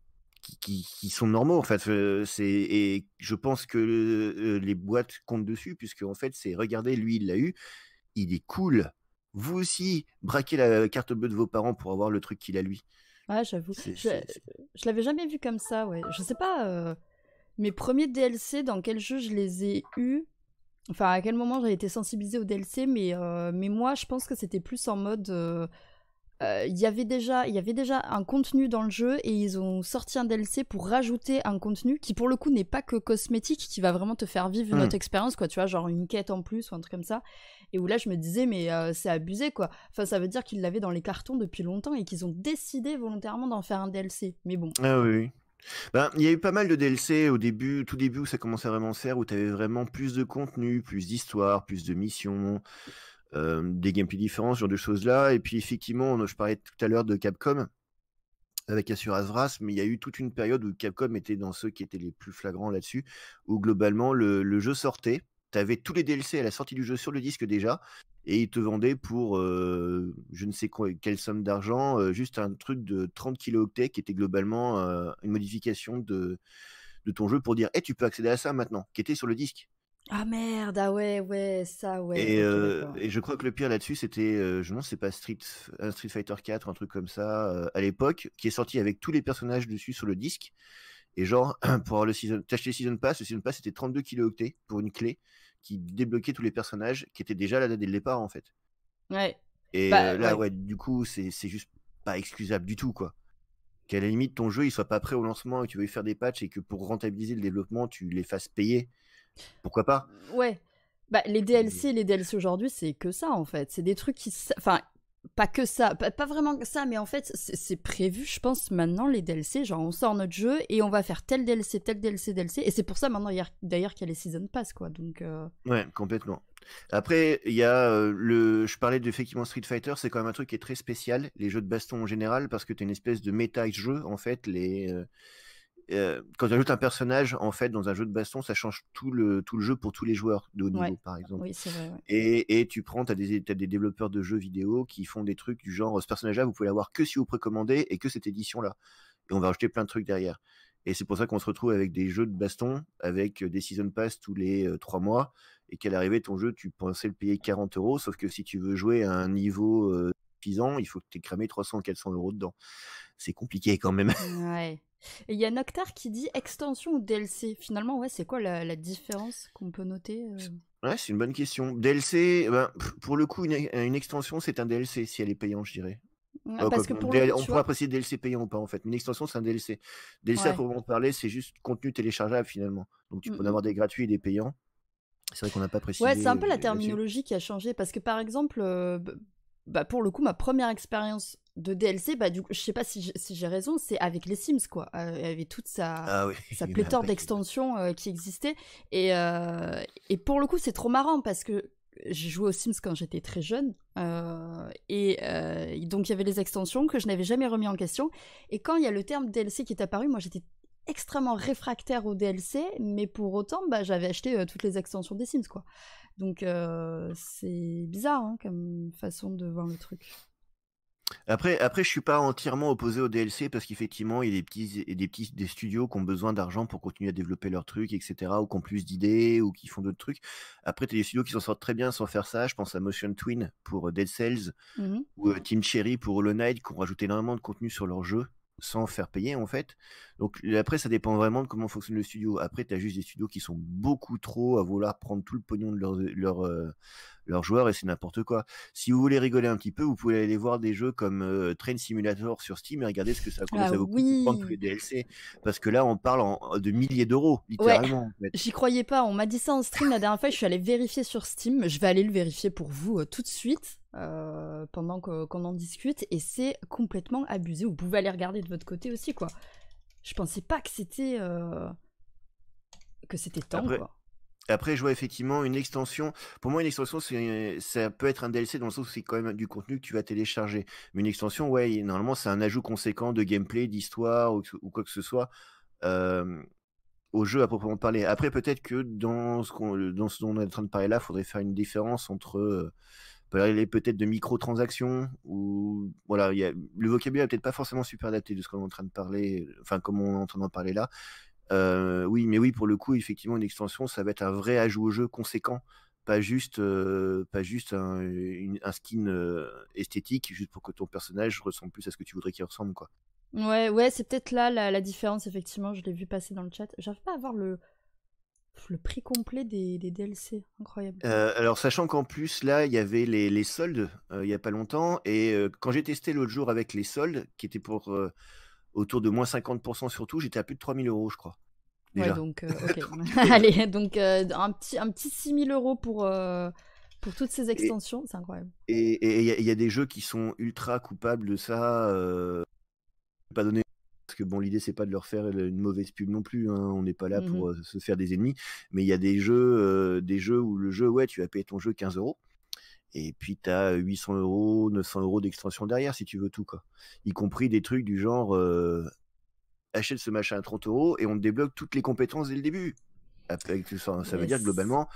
qui sont normaux en fait. Et je pense que les boîtes comptent dessus puisque en fait, c'est regardez, lui, il l'a eu, il est cool. Vous aussi, braquez la carte bleue de vos parents pour avoir le truc qu'il a lui. Ouais, j'avoue. C'est Je l'avais jamais vu comme ça, ouais. Je sais pas, mes premiers DLC, dans quel jeu je les ai eus. Enfin, à quel moment j'ai été sensibilisée aux DLC, mais moi, je pense que c'était plus en mode. Il y avait déjà un contenu dans le jeu et ils ont sorti un DLC pour rajouter un contenu qui, pour le coup, n'est pas que cosmétique, qui va vraiment te faire vivre une autre expérience, quoi. Tu vois, genre une quête en plus ou un truc comme ça. Et où là, je me disais, mais c'est abusé, quoi. Enfin, ça veut dire qu'ils l'avaient dans les cartons depuis longtemps et qu'ils ont décidé volontairement d'en faire un DLC. Mais bon. Ah oui, oui. Ben, il y a eu pas mal de DLC au début, tout début où ça commençait à vraiment se faire, où tu avais vraiment plus de contenu, plus d'histoire, plus de missions, des gameplays différents, ce genre de choses-là. Et puis effectivement, je parlais tout à l'heure de Capcom avec Asura Vras, mais il y a eu toute une période où Capcom était dans ceux qui étaient les plus flagrants là-dessus, où globalement le jeu sortait, tu avais tous les DLC à la sortie du jeu sur le disque déjà, et ils te vendaient pour je ne sais quelle somme d'argent, juste un truc de 30 kilooctets qui était globalement une modification de ton jeu pour dire hey, tu peux accéder à ça maintenant, qui était sur le disque. Ah merde, ah ouais, ouais, ça, ouais, ok, d'accord. Et je crois que le pire là-dessus, c'était, je me demande si c'est pas un Street Fighter 4, un truc comme ça, à l'époque, qui est sorti avec tous les personnages dessus sur le disque. Et genre, pour avoir t'acheter le Season Pass c'était 32 kilooctets pour une clé qui débloquait tous les personnages qui étaient déjà là dès le départ, en fait. Ouais. Et Bah, là, ouais. ouais, du coup, c'est juste pas excusable du tout, quoi. Qu'à la limite, ton jeu, il soit pas prêt au lancement et que tu veuilles faire des patchs et que pour rentabiliser le développement, tu les fasses payer. Pourquoi pas? Ouais. Bah, les DLC aujourd'hui, c'est que ça, en fait. C'est des trucs qui... Enfin, pas que ça, pas vraiment que ça, mais en fait, c'est prévu, je pense, maintenant, les DLC. Genre, on sort notre jeu et on va faire tel DLC, tel DLC, DLC. Et c'est pour ça, maintenant, d'ailleurs, qu'il y a les Season Pass, quoi. Donc... Ouais, complètement. Après, il y a je parlais effectivement Street Fighter, c'est quand même un truc qui est très spécial, les jeux de baston en général, parce que tu as une espèce de méta-jeu, en fait. Quand tu ajoutes un personnage, en fait, dans un jeu de baston, ça change tout le jeu pour tous les joueurs de haut Ouais. niveau, par exemple. Oui, c'est vrai, ouais. Et tu prends, t'as des développeurs de jeux vidéo qui font des trucs du genre, ce personnage-là, vous pouvez l'avoir que si vous précommandez et que cette édition-là. Et on va rajouter plein de trucs derrière. Et c'est pour ça qu'on se retrouve avec des jeux de baston, avec des Season Pass tous les 3 mois, et qu'à l'arrivée, ton jeu, tu pensais le payer 40 €, sauf que si tu veux jouer à un niveau suffisant, il faut que tu aies cramé 300 ou 400 € dedans. C'est compliqué quand même. Ouais. Et il y a Noctar qui dit extension ou DLC. Finalement, ouais, c'est quoi la différence qu'on peut noter Ouais, c'est une bonne question. DLC, ben, pour le coup, une extension, c'est un DLC si elle est payante, je dirais. Parce que pour le coup, On tu pourrait vois... apprécier DLC payant ou pas en fait. Mais une extension, c'est un DLC. DLC, à Ouais. proprement parler, c'est juste contenu téléchargeable finalement. Donc tu peux en avoir des gratuits et des payants. C'est vrai qu'on n'a pas Ouais, c'est précisé un peu la là-dessus. terminologie qui a changé parce que par exemple, bah, pour le coup, ma première expérience de DLC, bah, du coup, je sais pas si j'ai raison, c'est avec les Sims, quoi. Il y avait toute Ah oui, sa il y en a un pléthore paquet. d'extensions qui existaient. Et pour le coup, c'est trop marrant parce que j'ai joué aux Sims quand j'étais très jeune. Donc, il y avait les extensions que je n'avais jamais remis en question. Et quand il y a le terme DLC qui est apparu, moi, j'étais extrêmement réfractaire au DLC, mais pour autant, bah, j'avais acheté toutes les extensions des Sims, quoi. Donc c'est bizarre hein, comme façon de voir le truc. Après, je suis pas entièrement opposé au DLC parce qu'effectivement, il y a des studios qui ont besoin d'argent pour continuer à développer leurs trucs, etc., ou qui ont plus d'idées, ou qui font d'autres trucs. Après, tu as des studios qui s'en sortent très bien sans faire ça. Je pense à Motion Twin pour Dead Cells, ou Team Cherry pour Hollow Knight, qui ont rajouté énormément de contenu sur leur jeu sans faire payer en fait. Donc après, ça dépend vraiment de comment fonctionne le studio. Après, tu as juste des studios qui sont beaucoup trop à vouloir prendre tout le pognon de leurs joueurs et c'est n'importe quoi. Si vous voulez rigoler un petit peu, vous pouvez aller voir des jeux comme Train Simulator sur Steam et regarder combien Ah ça vaut coûte de prendre tous les oui. DLC. Parce que là, on parle de milliers d'euros, Ouais, littéralement. En fait. j'y croyais pas. On m'a dit ça en stream la dernière fois. Je suis allée vérifier sur Steam. Je vais aller le vérifier pour vous tout de suite pendant qu'on en discute. Et c'est complètement abusé. Vous pouvez aller regarder de votre côté aussi, quoi. Je pensais pas que c'était tant, Après, quoi. Après, je vois effectivement une extension. Pour moi, une extension, ça peut être un DLC dans le sens où c'est quand même du contenu que tu vas télécharger. Mais une extension, ouais, normalement, c'est un ajout conséquent de gameplay, d'histoire ou quoi que ce soit euh, au jeu à proprement parler. Après, peut-être que dans ce dont on est en train de parler là, il faudrait faire une différence entre parler peut-être de microtransactions ou voilà, le vocabulaire est peut-être pas forcément super adapté de ce qu'on est en train de parler, enfin, comme on est en train d'en parler là. Oui, mais oui, pour le coup, effectivement, une extension, ça va être un vrai ajout au jeu conséquent, pas juste un skin esthétique, juste pour que ton personnage ressemble plus à ce que tu voudrais qu'il ressemble, quoi. Ouais, c'est peut-être là la différence, effectivement. Je l'ai vu passer dans le chat. J'arrive pas à voir le prix complet des DLC. Incroyable. Alors, sachant qu'en plus, là, il y avait les soldes il y a pas longtemps, et quand j'ai testé l'autre jour avec les soldes, qui étaient pour autour de moins 50% sur tout, j'étais à plus de 3000 €, je crois, Ouais, déjà. donc, ok. Donc, Allez, donc un petit 6000 € pour toutes ces et extensions, c'est incroyable. il y a des jeux qui sont ultra coupables de ça. Pas donner parce que bon, l'idée c'est pas de leur faire une mauvaise pub non plus, hein. On n'est pas là Mhm. pour se faire des ennemis, mais il y a des jeux où le jeu, ouais, tu vas payer ton jeu 15 € et puis tu as 800 €, 900 € d'extension derrière si tu veux tout, quoi. Y compris des trucs du genre achète ce machin à 30 € et on te débloque toutes les compétences dès le début. Ça veut dire que Yes. globalement,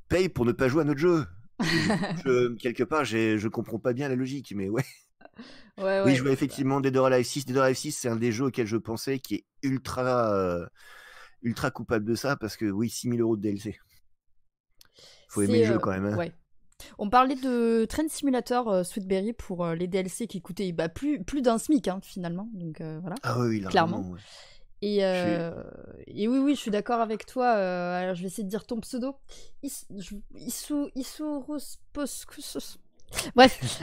paye pour ne pas jouer à notre jeu. Quelque part, je comprends pas bien la logique, mais ouais. Ouais, Oui, je ouais. vois Bah, effectivement Dead or Alive 6. Dead or Alive 6, c'est un des jeux auxquels je pensais qui est ultra coupable de ça parce que oui, 6000 € de DLC. Faut aimer le jeu quand même, hein. Ouais. On parlait de Train Simulator Sweetberry pour les DLC qui coûtaient bah, plus d'un SMIC, hein, finalement. Donc voilà, Ah oui, clairement. largement, ouais. Et, Je suis... euh, et oui, je suis d'accord avec toi. Alors, je vais essayer de dire ton pseudo. Isourospos. Bref.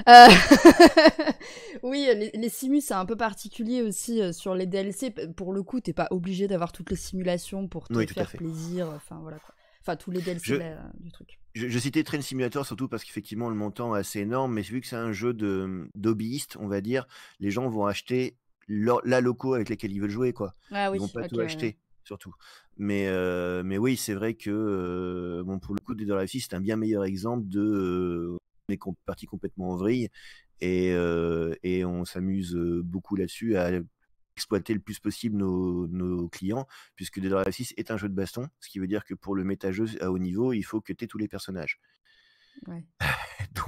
Oui, les simus, c'est un peu particulier aussi sur les DLC. Pour le coup, t'es pas obligé d'avoir toutes les simulations pour te Oui, tout à faire fait. plaisir. Enfin, voilà quoi. Enfin, tous les DLC Je, du truc. je citais Train Simulator surtout parce qu'effectivement le montant est assez énorme, mais vu que c'est un jeu d'hobbyiste, on va dire, les gens vont acheter la loco avec lesquels ils veulent jouer, quoi. Ah Ils vont oui, pas ok, tout ouais. acheter, surtout. Mais oui, c'est vrai que bon, pour le coup, Dead or Alive 6, c'est un bien meilleur exemple de on est parti complètement en vrille et on s'amuse beaucoup là-dessus à exploiter le plus possible nos clients, puisque Dead or Alive 6 est un jeu de baston, ce qui veut dire que pour le méta-jeu à haut niveau, il faut que tu aies tous les personnages. Ouais.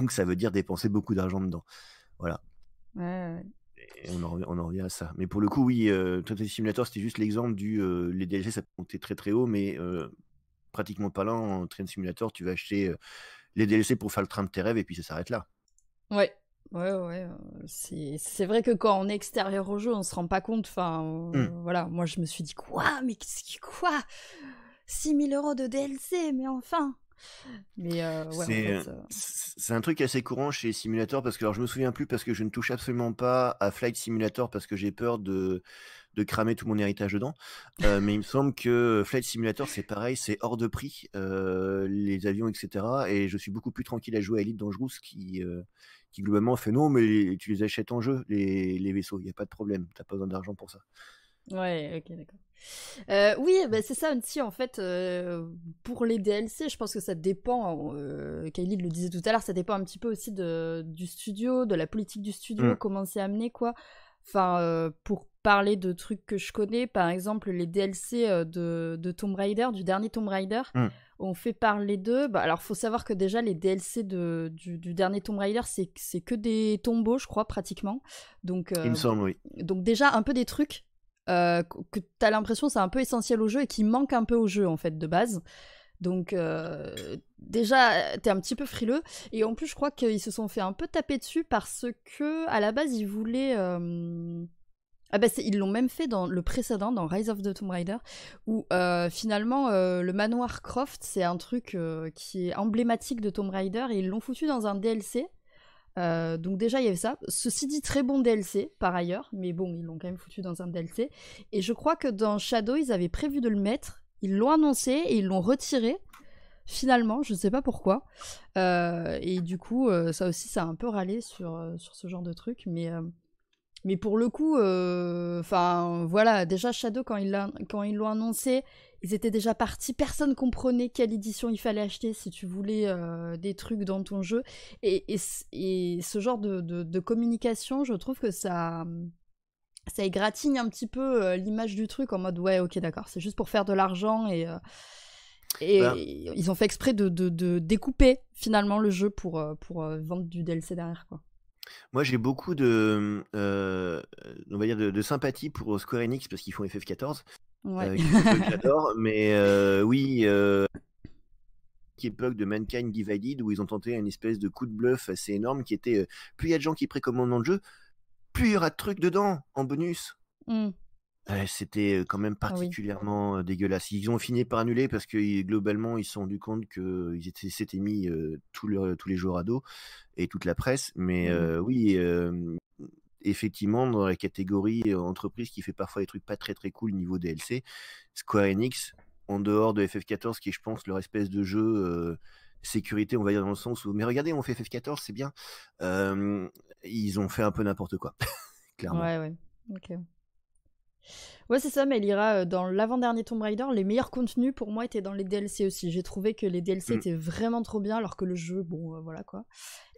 Donc ça veut dire dépenser beaucoup d'argent dedans. Voilà. Ouais, ouais. Et on en revient à ça. Mais pour le coup, oui, Total Simulator, c'était juste l'exemple les DLC, ça peut monter très très haut, mais pratiquement pas là, en Train Simulator, tu vas acheter les DLC pour faire le train de tes rêves et puis ça s'arrête là. Ouais, c'est vrai que quand on est extérieur au jeu, on se rend pas compte. Enfin, Hmm. voilà, moi je me suis dit quoi, mais quoi, 6000 € de DLC, mais enfin. Mais ouais, en C'est fait, c'est un truc assez courant chez les simulateurs parce que alors je me souviens plus parce que je ne touche absolument pas à Flight Simulator parce que j'ai peur de cramer tout mon héritage dedans. Mais il me semble que Flight Simulator c'est pareil, c'est hors de prix les avions etc. Et je suis beaucoup plus tranquille à jouer à Elite Dangerous qui globalement fait non mais tu les achètes en jeu les vaisseaux, il y a pas de problème, t'as pas besoin d'argent pour ça. ouais, ok, d'accord. Oui, bah, c'est ça aussi, en fait, pour les DLC, je pense que ça dépend, Kylie le disait tout à l'heure, ça dépend un petit peu aussi du studio, de la politique du studio, Hmm. comment c'est amené, quoi. Enfin, pour parler de trucs que je connais, par exemple, les DLC de Tomb Raider, du dernier Tomb Raider, Hmm. on fait parler d'eux. Bah, alors, faut savoir que déjà, les DLC du dernier Tomb Raider, c'est que des tombeaux, je crois, pratiquement. Donc, Il me semble oui. donc déjà, un peu des trucs que t'as l'impression c'est un peu essentiel au jeu et qui manque un peu au jeu en fait de base. Donc déjà t'es un petit peu frileux et en plus je crois qu'ils se sont fait un peu taper dessus parce que à la base ils voulaient ah bah ils l'ont même fait dans le précédent, dans Rise of the Tomb Raider, où finalement le manoir Croft c'est un truc qui est emblématique de Tomb Raider et ils l'ont foutu dans un DLC. Donc déjà il y avait ça. Ceci dit très bon DLC par ailleurs, mais bon ils l'ont quand même foutu dans un DLC. Et je crois que dans Shadow ils avaient prévu de le mettre, ils l'ont annoncé et ils l'ont retiré. Finalement, je sais pas pourquoi. Et du coup ça aussi ça a un peu râlé sur ce genre de truc, mais pour le coup, enfin voilà déjà Shadow quand ils l'ont annoncé, ils étaient déjà partis. Personne comprenait quelle édition il fallait acheter si tu voulais des trucs dans ton jeu. Et ce genre de communication, je trouve que ça égratigne un petit peu l'image du truc en mode ouais, ok, d'accord, c'est juste pour faire de l'argent Bah, et ils ont fait exprès de découper finalement le jeu pour vendre du DLC derrière, quoi. moi, j'ai beaucoup on va dire de sympathie pour Square Enix parce qu'ils font FF14, Ouais. qui est un jeu que j'adore. Mais oui, qui époque de Mankind Divided où ils ont tenté une espèce de coup de bluff assez énorme qui était plus il y a de gens qui précommandent le jeu, plus il y aura de trucs dedans en bonus. Mm. C'était quand même Ah oui. particulièrement dégueulasse. Ils ont fini par annuler parce que globalement, ils se sont rendus compte qu'ils s'étaient mis tous les jours à dos et toute la presse. Mais Mm. oui, effectivement, dans la catégorie entreprise qui fait parfois des trucs pas très très cool niveau DLC, Square Enix, en dehors de FF14, qui est, je pense, leur espèce de jeu sécurité, on va dire dans le sens où, mais regardez, on fait FF14, c'est bien. Ils ont fait un peu n'importe quoi, clairement. Ouais, ouais. Ok. Ouais, c'est ça, mais Lyra, dans l'avant-dernier Tomb Raider, les meilleurs contenus pour moi étaient dans les DLC aussi. J'ai trouvé que les DLC Mm. étaient vraiment trop bien, alors que le jeu, bon, voilà quoi.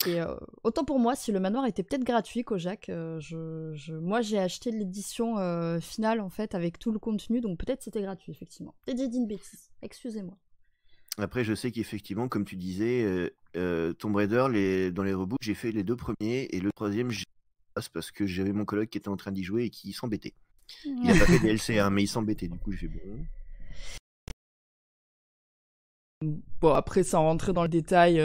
Et autant pour moi, si le manoir était peut-être gratuit, Kojak, moi j'ai acheté l'édition finale en fait avec tout le contenu, donc peut-être c'était gratuit effectivement. Peut-être j'ai dit une bêtise, excusez-moi. Après, je sais qu'effectivement, comme tu disais, Tomb Raider, dans les reboots, j'ai fait les 2 premiers et le troisième, j'ai passe parce que j'avais mon coloc qui était en train d'y jouer et qui s'embêtait. Il a pas fait DLC, hein, mais il s'embêtait. Du coup, j'ai fait bon. Bon, après, sans rentrer dans le détail,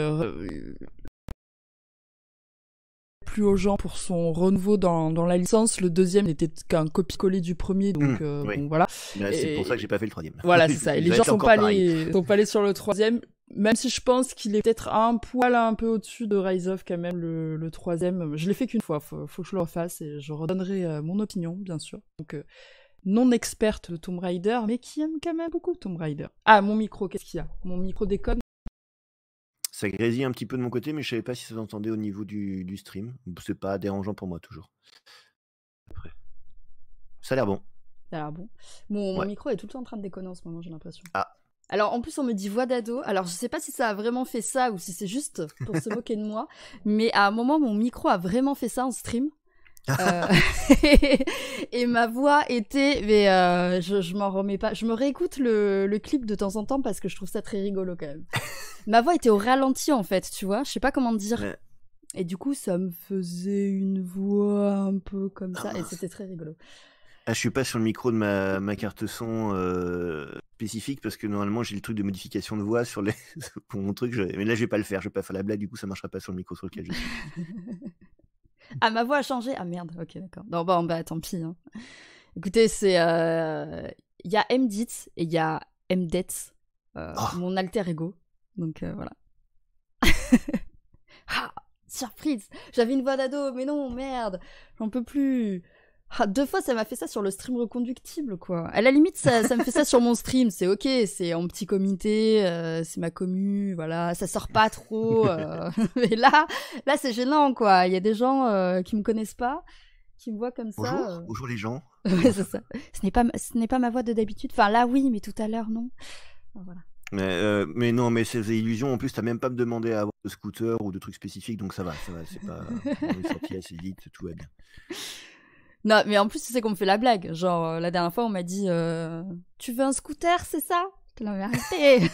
plus aux gens pour son renouveau dans la licence. Le deuxième n'était qu'un copier-coller du premier, donc Oui. bon, voilà. Bah, c'est pour ça que j'ai pas fait le troisième. Voilà, c'est ça. Et les va gens être sont encore pas pareil. allés sur le troisième, même si je pense qu'il est peut-être un poil un peu au-dessus de Rise of quand même, le troisième. Je l'ai fait qu'une fois, faut que je le refasse et je redonnerai mon opinion, bien sûr. Donc, non experte de Tomb Raider, mais qui aime quand même beaucoup Tomb Raider. Ah, mon micro, qu'est-ce qu'il y a? Mon micro déconne. Ça grésille un petit peu de mon côté, mais je savais pas si ça s'entendait au niveau du stream. C'est pas dérangeant pour moi, toujours. Après. Ça a l'air bon. Ça a l'air bon. Mon Ouais. micro est tout le temps en train de déconner en ce moment, j'ai l'impression. Ah. Alors, en plus, on me dit voix d'ado. Alors, je sais pas si ça a vraiment fait ça ou si c'est juste pour se moquer de moi, mais à un moment, mon micro a vraiment fait ça en stream. Euh, et ma voix était, mais je m'en remets pas. Je me réécoute le clip de temps en temps parce que je trouve ça très rigolo quand même. Ma voix était au ralenti en fait, tu vois. Je sais pas comment dire. Ouais. Et du coup, ça me faisait une voix un peu comme ça et c'était très rigolo. Ah, je suis pas sur le micro de ma carte son spécifique parce que normalement j'ai le truc de modification de voix sur les pour mon truc. Mais là je vais pas le faire. Je vais pas faire la blague. Du coup, ça marchera pas sur le micro sur lequel je suis. Ah, ma voix a changé. Ah merde. Ok, d'accord. Non, bon, bah tant pis. Hein. Écoutez, c'est il y a MDit et il y a MDet, Oh. mon alter ego. Donc voilà. Ah, surprise. J'avais une voix d'ado, mais non, merde. J'en peux plus. Ah, 2 fois, ça m'a fait ça sur le stream reconductible, quoi. À la limite, ça me fait ça sur mon stream, c'est ok, c'est en petit comité, c'est ma commu, voilà, ça sort pas trop. Mais là c'est gênant, quoi. Il y a des gens qui me connaissent pas, qui me voient comme ça. Bonjour, bonjour les gens. Ouais, c'est ça. Ce n'est pas ma voix de d'habitude. Enfin, là, oui, mais tout à l'heure, non. Voilà. Mais non, mais c'est des illusions. En plus, t'as même pas me demandé à avoir de scooter ou de trucs spécifiques, donc ça va. C'est pas. On est sorti assez vite, tout va bien. Non, mais en plus, tu sais qu'on me fait la blague. Genre, la dernière fois, on m'a dit tu veux un scooter, c'est ça? Je te l'avais arrêté.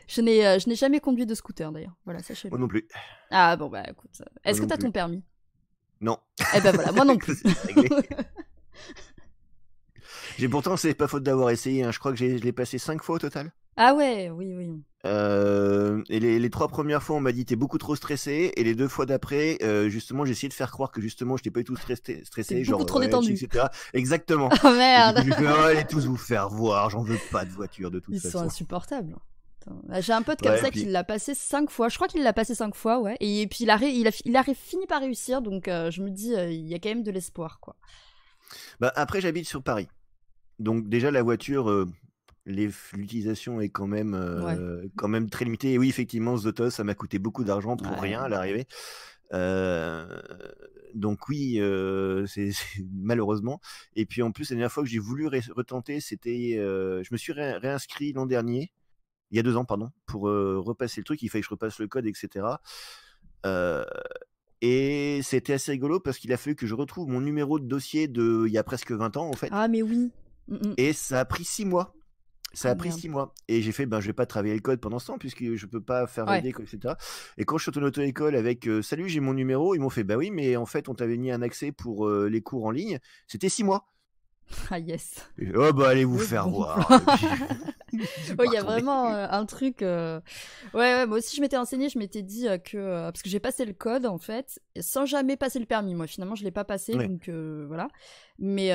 Je n'ai jamais conduit de scooter, d'ailleurs. Voilà, sachez-le. Moi non plus. Ah, bon, bah, écoute. Est-ce que non t'as plus. ton permis? Non. Eh ben voilà, moi non plus. C'est réglé. Pourtant, c'est pas faute d'avoir essayé. Hein. Je crois que je l'ai passé 5 fois au total. Ah ouais, oui, oui. Et les 3 premières fois, on m'a dit t'es beaucoup trop stressé. Et les 2 fois d'après, justement, j'ai essayé de faire croire que justement, j'étais pas du tout stressé. T'es Genre, beaucoup trop détendu. etc. Exactement. Oh merde. Et du coup, j'ai fait, allez tous vous faire voir. J'en veux pas de voiture de toute Ils façon. sont insupportables. J'ai un pote comme ça qui l'a passé 5 fois. Je crois qu'il l'a passé 5 fois, ouais. Et puis il a fini par réussir, donc je me dis, il y a quand même de l'espoir, quoi. Bah, après, j'habite sur Paris. Donc déjà, la voiture, l'utilisation est quand même très limitée. Et oui, effectivement, Zotos, ça m'a coûté beaucoup d'argent pour rien à l'arrivée. donc oui, malheureusement. Et puis en plus, la dernière fois que j'ai voulu retenter, c'était, je me suis réinscrit l'an dernier, il y a 2 ans, pardon, pour repasser le truc. Il fallait que je repasse le code, etc. Et c'était assez rigolo parce qu'il a fallu que je retrouve mon numéro de dossier il y a presque 20 ans, en fait. Ah, mais oui. Et ça a pris 6 mois. Ça Ah, a pris merde. 6 mois. Et j'ai fait, je vais pas travailler le code pendant ce temps, puisque je peux pas faire valider, Ouais. etc. Et quand je suis en auto-école avec salut, j'ai mon numéro, ils m'ont fait, bah oui, mais en fait, on t'avait mis un accès pour les cours en ligne. C'était 6 mois. Ah, yes. Et, oh, bah allez vous Le faire bon voir. plan. Et puis, je suis Ouais, pas il y a retourné. vraiment un truc. Ouais, moi aussi, je m'étais renseignée, je m'étais dit que. Parce que j'ai passé le code, en fait, sans jamais passer le permis. Moi, finalement, je l'ai pas passé, Ouais. donc voilà. Mais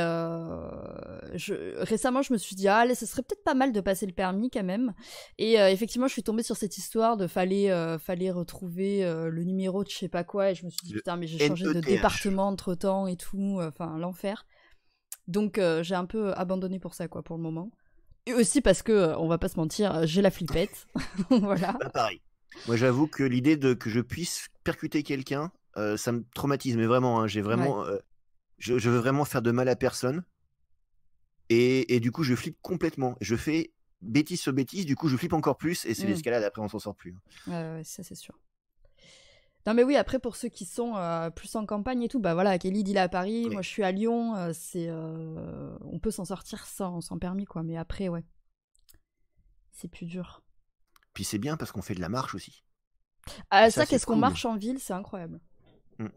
récemment, je me suis dit, ah, allez, ce serait peut-être pas mal de passer le permis quand même. Et effectivement, je suis tombée sur cette histoire de fallait retrouver le numéro de je sais pas quoi. Et je me suis dit, Le putain, mais j'ai changé de NETH. département entre temps et tout. Enfin, l'enfer. Donc, j'ai un peu abandonné pour ça, quoi, pour le moment. Et aussi parce que, on va pas se mentir, j'ai la flippette. Voilà. Bah pareil. Moi, j'avoue que l'idée que je puisse percuter quelqu'un, ça me traumatise, mais vraiment, hein, j'ai Ouais. vraiment, je veux vraiment faire de mal à personne. Et du coup, je flippe complètement. Je fais bêtise sur bêtise, du coup, je flippe encore plus, et c'est l'escalade, après, on s'en sort plus. Ouais, ça c'est sûr. Non mais oui, après pour ceux qui sont plus en campagne et tout, bah voilà, Kelly il est à Paris, Ouais. moi je suis à Lyon, on peut s'en sortir sans permis quoi, mais après ouais, c'est plus dur. Puis c'est bien parce qu'on fait de la marche aussi. Ah Et ça, c'est qu'est-ce qu'on cool. marche en ville, c'est incroyable. Mm.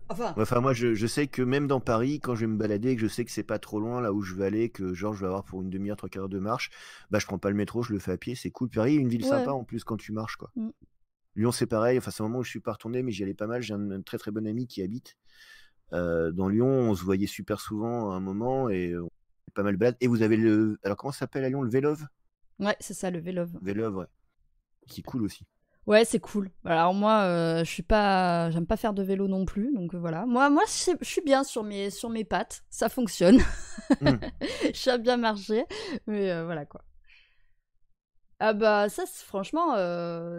Enfin, Enfin, moi, je sais que même dans Paris, quand je vais me balader, que je sais que c'est pas trop loin là où je vais aller, que genre je vais avoir pour une demi-heure, 3/4 de marche, bah je prends pas le métro, je le fais à pied, c'est cool. Paris est une ville ouais. sympa en plus quand tu marches, quoi. Mm. Lyon, c'est pareil. Enfin, c'est un moment où je suis pas retourné, mais j'y allais pas mal. J'ai un très très bon ami qui habite dans Lyon. On se voyait super souvent à un moment et on fait pas mal de balades. Et vous avez alors comment ça s'appelle à Lyon, le Vélove? Ouais, c'est ça le Vélove. Vélove, ouais. Qui est cool aussi. Ouais, c'est cool. Alors moi, j'aime pas faire de vélo non plus, donc voilà. Moi, je suis bien sur mes pattes, ça fonctionne. Mm. Je sais bien marcher, mais voilà quoi. Ah bah ça, franchement,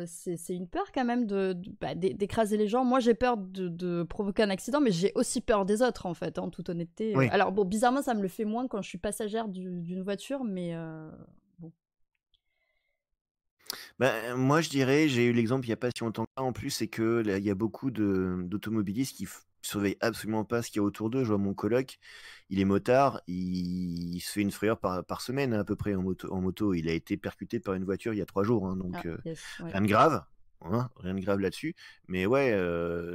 c'est une peur quand même d'écraser les gens. Moi, j'ai peur de provoquer un accident, mais j'ai aussi peur des autres, en fait, en toute honnêteté. Oui. Alors bon, bizarrement, ça me le fait moins quand je suis passagère d'une voiture, mais bon. Bah, moi, je dirais, j'ai eu l'exemple il y a pas si longtemps que ça en plus, c'est que là, il y a beaucoup d'automobilistes qui surveillent absolument pas ce qu'il y a autour d'eux. Je vois mon coloc, il est motard, il se fait une frayeur par semaine à peu près en moto. Il a été percuté par une voiture il y a 3 jours, hein, donc Ah, yes, ouais. rien de grave, hein, rien de grave là-dessus. Mais ouais,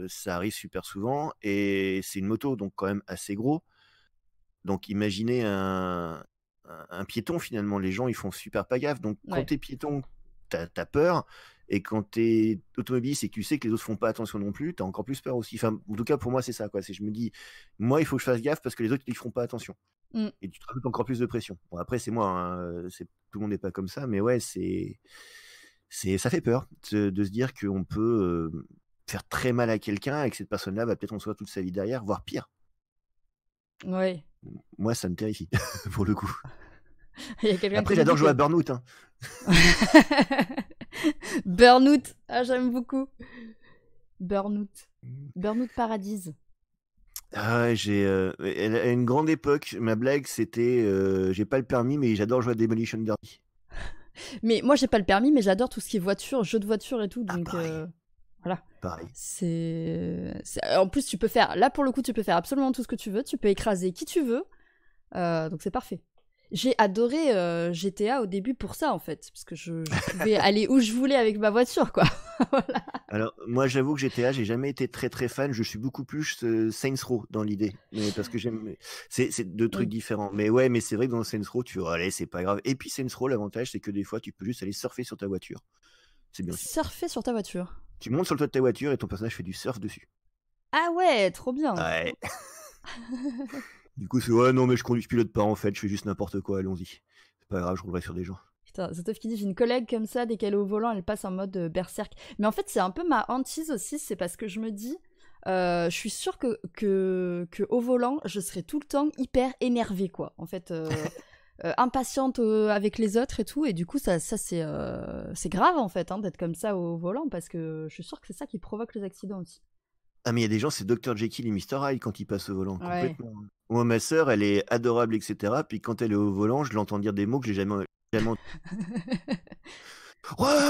ça arrive super souvent et c'est une moto, donc quand même assez gros. Donc imaginez un piéton finalement, les gens ils font super pas gaffe. Donc quand Ouais. t'es piéton, t'as peur, et quand t'es automobiliste et que tu sais que les autres font pas attention non plus, t'as encore plus peur aussi. Enfin, en tout cas pour moi c'est ça quoi. C'est je me dis, moi il faut que je fasse gaffe parce que les autres ils feront pas attention. Mm. Et tu te rajoutes encore plus de pression. Bon après c'est moi, hein, tout le monde n'est pas comme ça, mais ouais ça fait peur de se dire qu'on peut faire très mal à quelqu'un et que cette personne-là va peut-être en soi toute sa vie derrière, voire pire. Ouais. Moi ça me terrifie pour le coup. Il y a quelqu'un Après, qui me j'adore dit jouer à que... Burnout. Hein. Burnout. Ah, j'aime beaucoup. Burnout. Burnout Paradise. Ah ouais, à une grande époque, ma blague, c'était j'ai pas le permis, mais j'adore jouer à Demolition Derby. Mais moi, j'ai pas le permis, mais j'adore tout ce qui est voiture, jeux de voiture et tout, Ah, donc pareil. voilà. Pareil. En plus, tu peux faire... Là, pour le coup, tu peux faire absolument tout ce que tu veux, tu peux écraser qui tu veux, donc c'est parfait. J'ai adoré GTA au début pour ça, en fait, parce que je pouvais aller où je voulais avec ma voiture, quoi. Voilà. Alors, moi, j'avoue que GTA, j'ai jamais été très très fan. Je suis beaucoup plus Saints Row dans l'idée, mais parce que j'aime. C'est deux trucs Oui. différents. Mais ouais, mais c'est vrai que dans Saints Row, tu vas allez, c'est pas grave. Et puis Saints Row, l'avantage, c'est que des fois, tu peux juste aller surfer sur ta voiture. C'est bien aussi. Surfer sur ta voiture. Tu montes sur le toit de ta voiture et ton personnage fait du surf dessus. Ah ouais, trop bien. Ouais. Du coup, c'est ouais, non, mais je pilote pas en fait, je fais juste n'importe quoi, allons-y. C'est pas grave, je roulerai sur des gens. Putain, Zotov qui dit, j'ai une collègue comme ça, dès qu'elle est au volant, elle passe en mode berserk. Mais en fait, c'est un peu ma hantise aussi, c'est parce que je me dis, je suis sûre que au volant, je serais tout le temps hyper énervée, quoi. En fait, impatiente avec les autres et tout, et du coup, ça c'est grave, en fait, hein, d'être comme ça au volant, parce que je suis sûre que c'est ça qui provoque les accidents aussi. Ah, mais il y a des gens, c'est Dr Jekyll et Mr Hyde quand ils passent au volant, Ouais. complètement. Moi, ma sœur, elle est adorable, et cetera. Puis quand elle est au volant, je l'entends dire des mots que j'ai jamais ouais,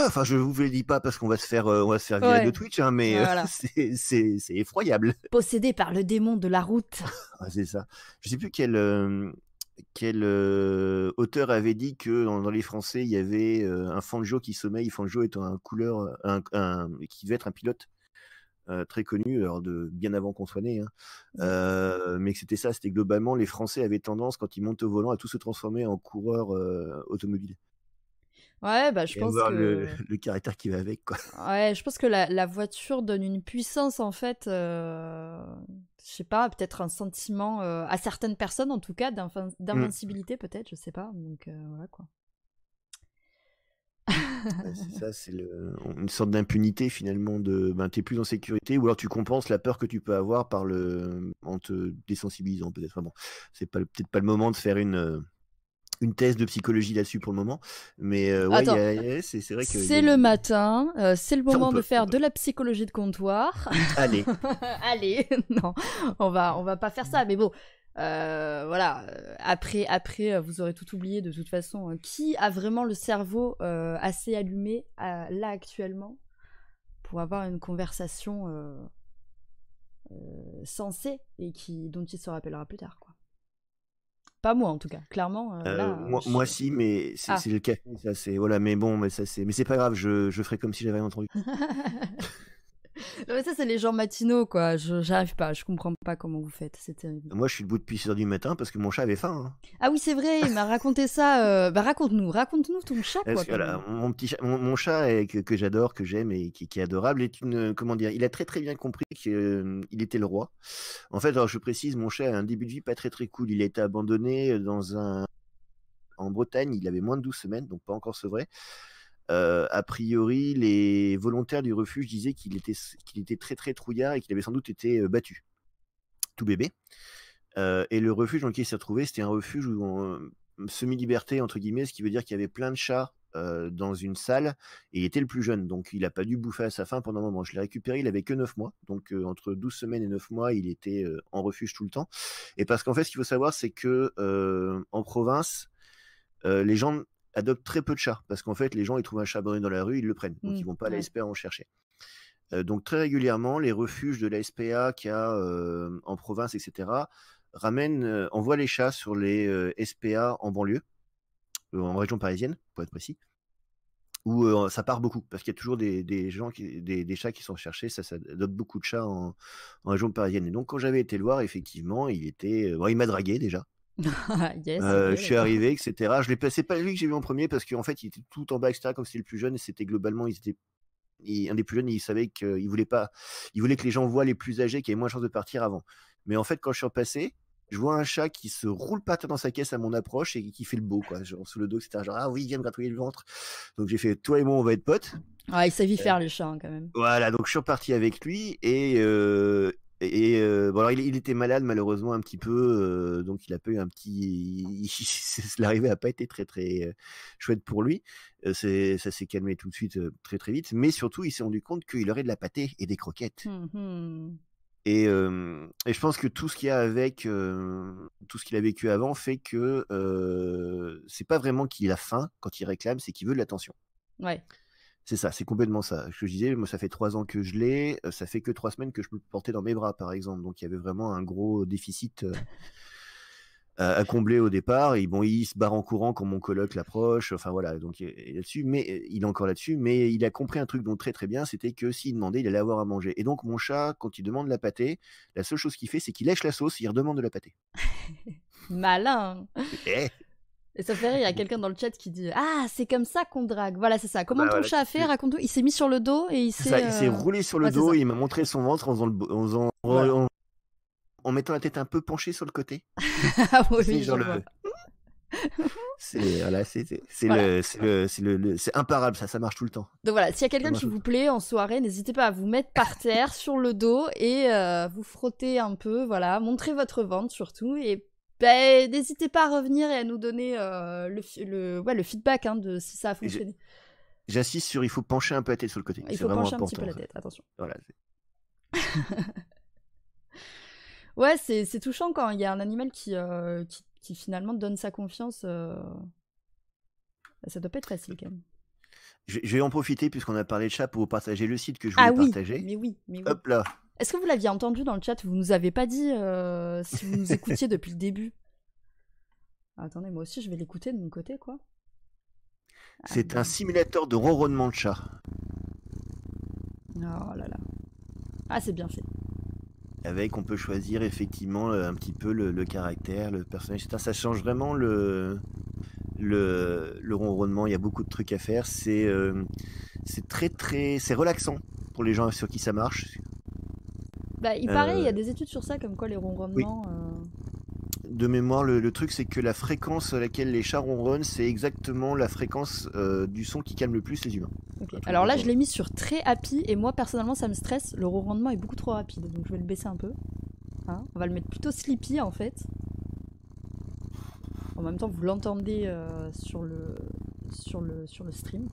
enfin, je vous le dis pas parce on va se faire virer de Ouais, Twitch, hein, mais voilà. c'est effroyable. Possédé par le démon de la route. Ah, c'est ça. Je sais plus quel auteur avait dit que dans les Français, il y avait un Fanjo qui sommeille. Fanjo étant un couleur, qui devait être un pilote très connu, alors bien avant qu'on soit né, hein. Mais que c'était ça, c'était globalement les Français avaient tendance quand ils montent au volant à tout se transformer en coureur automobile. Ouais, bah, je Et pense avoir que le caractère qui va avec, quoi. ouais, je pense que la voiture donne une puissance, en fait, je sais pas, peut-être un sentiment, à certaines personnes, en tout cas, Mm. d'invincibilité, peut-être, je sais pas, donc voilà, quoi. Ouais, c'est ça, c'est une sorte d'impunité finalement ben, t'es plus en sécurité, ou alors tu compenses la peur que tu peux avoir en te désensibilisant peut-être. Enfin bon, c'est peut-être pas le moment de faire une thèse de psychologie là-dessus pour le moment, mais ouais, Attends, c'est vrai qu'il y c'est a le matin, c'est le ça, on moment de peut, on faire peut. de la psychologie de comptoir. Allez. Allez, non, on va pas faire ça, mais bon, voilà, après, vous aurez tout oublié de toute façon. Qui a vraiment le cerveau assez allumé là actuellement pour avoir une conversation sensée et dont il se rappellera plus tard, quoi. Pas moi en tout cas, clairement, là, Moi si, mais Ah. c'est le café, ça c'est voilà, mais bon, mais c'est pas grave, je ferai comme si j'avais rien entendu. Non, mais ça, c'est les gens matinaux, quoi. J'arrive pas, je comprends pas comment vous faites, c'est terrible. Moi, je suis debout depuis 6 heures du matin parce que mon chat avait faim, hein. Ah oui, c'est vrai, il m'a raconté ça. Bah raconte-nous ton chat, Parce quoi, que quand voilà, même. mon chat que j'adore, que j'aime et qui est adorable, comment dire, il a très très bien compris qu'il était le roi. En fait, alors je précise, mon chat a un début de vie pas très très cool. Il a été abandonné en Bretagne, il avait moins de 12 semaines, donc pas encore sevré. A priori, les volontaires du refuge disaient qu'il était très très trouillard et qu'il avait sans doute été battu, tout bébé. Et le refuge dans lequel il s'est retrouvé, c'était un refuge semi-liberté, entre guillemets, ce qui veut dire qu'il y avait plein de chats dans une salle, et il était le plus jeune, donc il n'a pas dû bouffer à sa faim pendant un moment. Je l'ai récupéré, il avait que 9 mois, donc entre 12 semaines et 9 mois, il était en refuge tout le temps. Et parce qu'en fait, ce qu'il faut savoir, c'est que en province, les gens adoptent très peu de chats, parce qu'en fait, les gens, ils trouvent un chat abandonné dans la rue, ils le prennent, donc ils vont pas à la Ouais. SPA en chercher. Donc très régulièrement, les refuges de la SPA qu'il y a en province, etc., envoient les chats sur les SPA en banlieue, en région parisienne, pour être précis, où ça part beaucoup, parce qu'il y a toujours des gens, des chats qui sont cherchés, ça adopte beaucoup de chats en région parisienne. Et donc quand j'avais été le voir, effectivement, bon, il m'a dragué déjà. Yes, ok, Je suis d'accord. arrivé, etc. C'est pas lui que j'ai vu en premier, parce qu'en fait, il était tout en bas, etc., comme c'était le plus jeune, et c'était globalement, un des plus jeunes, il savait qu'il voulait pas, il voulait que les gens voient les plus âgés qui avaient moins de chances de partir avant. Mais en fait, quand je suis repassé, je vois un chat qui se roule par terre dans sa caisse à mon approche et qui fait le beau, quoi, genre sous le dos, etc. Genre, ah oui, il vient me gratouiller le ventre. Donc j'ai fait, toi et moi, on va être potes. Ah, il savait faire les chats, hein, quand même. Voilà, donc je suis reparti avec lui bon, alors il était malade malheureusement un petit peu, donc il a pas eu un petit, l'arrivée a pas été très très chouette pour lui. Ça s'est calmé tout de suite, très très vite, mais surtout il s'est rendu compte qu'il aurait de la pâtée et des croquettes. Mhm. Et je pense que tout ce qu'il y a avec, tout ce qu'il a vécu avant fait que c'est pas vraiment qu'il a faim quand il réclame, c'est qu'il veut de l'attention. Ouais. C'est ça, c'est complètement ça. Ce que je disais, moi, ça fait 3 ans que je l'ai, ça fait que 3 semaines que je peux le porter dans mes bras, par exemple. Donc, il y avait vraiment un gros déficit à combler au départ. Et bon, il se barre en courant quand mon coloc l'approche. Enfin, voilà, donc il est là-dessus, mais il est encore là-dessus. Mais il a compris un truc donc très très bien, c'était que s'il demandait, il allait avoir à manger. Et donc, mon chat, quand il demande la pâtée, la seule chose qu'il fait, c'est qu'il lèche la sauce et il redemande de la pâtée. Malin. Eh, Et ça fait rire, il y a quelqu'un dans le chat qui dit Ah, c'est comme ça qu'on drague. Voilà, c'est ça. Comment bah ton voilà, chat a fait Raconte-nous. Il s'est mis sur le dos et il c'est ça, s'est. il s'est roulé sur le Ouais, c'est dos ça. et il m'a montré son ventre Voilà. en mettant la tête un peu penchée sur le côté. Ah Tu oui, sais, oui, je genre vois. c'est voilà, Voilà. c'est imparable, ça marche tout le temps. Donc voilà, s'il y a Ça quelqu'un marche qui tout le vous temps. plaît en soirée, n'hésitez pas à vous mettre par terre sur le dos et vous frotter un peu, voilà, montrez votre ventre surtout et ben, n'hésitez pas à revenir et à nous donner le feedback hein, de si ça a Et je- fonctionné. J'insiste sur il faut pencher un peu la tête sur le côté. Il C'est faut vraiment pencher un petit peu important, la ça. tête, attention. Voilà. Ouais, c'est touchant quand il y a un animal qui finalement donne sa confiance. Ça doit pas être facile quand même. Je vais en profiter puisqu'on a parlé de chat pour vous partager le site que je Ah voulais oui, partager. mais oui, mais oui. Hop là. Est-ce que vous l'aviez entendu dans le chat? Vous nous avez pas dit si vous nous écoutiez depuis le début. Attendez, moi aussi je vais l'écouter de mon côté, quoi. C'est un simulateur de ronronnement de chat. Oh là là. Ah, c'est bien fait. Avec, on peut choisir effectivement un petit peu le caractère, le personnage, etc. Ça change vraiment le ronronnement. Il y a beaucoup de trucs à faire. C'est c'est relaxant pour les gens sur qui ça marche. Bah, il paraît, il y a des études sur ça, comme quoi les Oui. ronronnements. De mémoire, le truc, c'est que la fréquence à laquelle les chats ronronnent, c'est exactement la fréquence du son qui calme le plus les humains. Ok. Alors là, je l'ai mis sur très happy, et moi, personnellement, ça me stresse. Le ronronnement est beaucoup trop rapide, donc je vais le baisser un peu. Hein, on va le mettre plutôt sleepy, en fait. En même temps, vous l'entendez sur le stream.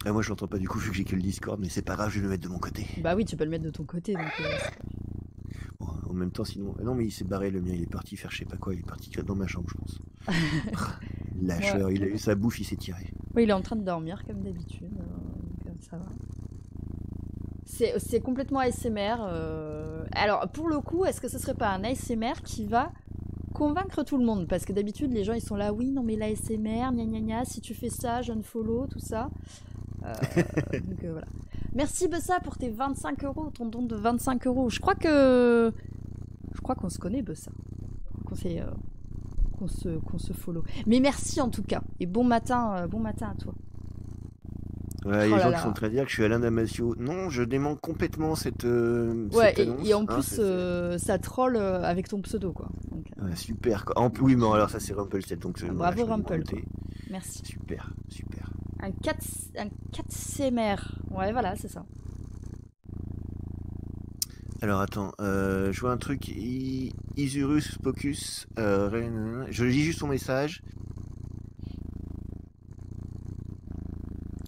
Moi, je l'entends pas du coup, vu que j'ai que le Discord, mais c'est pas grave, je vais le mettre de mon côté. Bah oui, tu peux le mettre de ton côté, donc... Bon, en même temps, sinon... Non, mais il s'est barré, le mien, il est parti faire je sais pas quoi, il est parti dans ma chambre, je pense. Lâcheur, ouais. Il a eu sa bouffe, il s'est tiré. Oui, il est en train de dormir, comme d'habitude, donc ça va. C'est complètement ASMR. Alors, pour le coup, est-ce que ce serait pas un ASMR qui va convaincre tout le monde? Parce que d'habitude, les gens, ils sont là, oui, non, mais l'ASMR, gna gna gna, si tu fais ça, je unfollow, tout ça. Donc voilà. Merci Bessa pour tes 25 €, ton don de 25 €. Je crois qu'on se connaît, Bessa. Qu'on se follow. Mais merci en tout cas. Et bon matin à toi. Ouais, il y a des gens qui sont en train de dire que je suis Alain Damasio. Non, je dément complètement cette ouais, cette annonce, et en plus, ça troll avec ton pseudo, quoi. Donc, ouais, super. Oui, mais alors ça, c'est Rumpelstiltskin. Donc, bravo Rumpel. Merci. Super, super. Un 4CMR. Ouais, voilà, c'est ça. Alors, attends. Je vois un truc. Isurus Pocus. Je lis juste son message.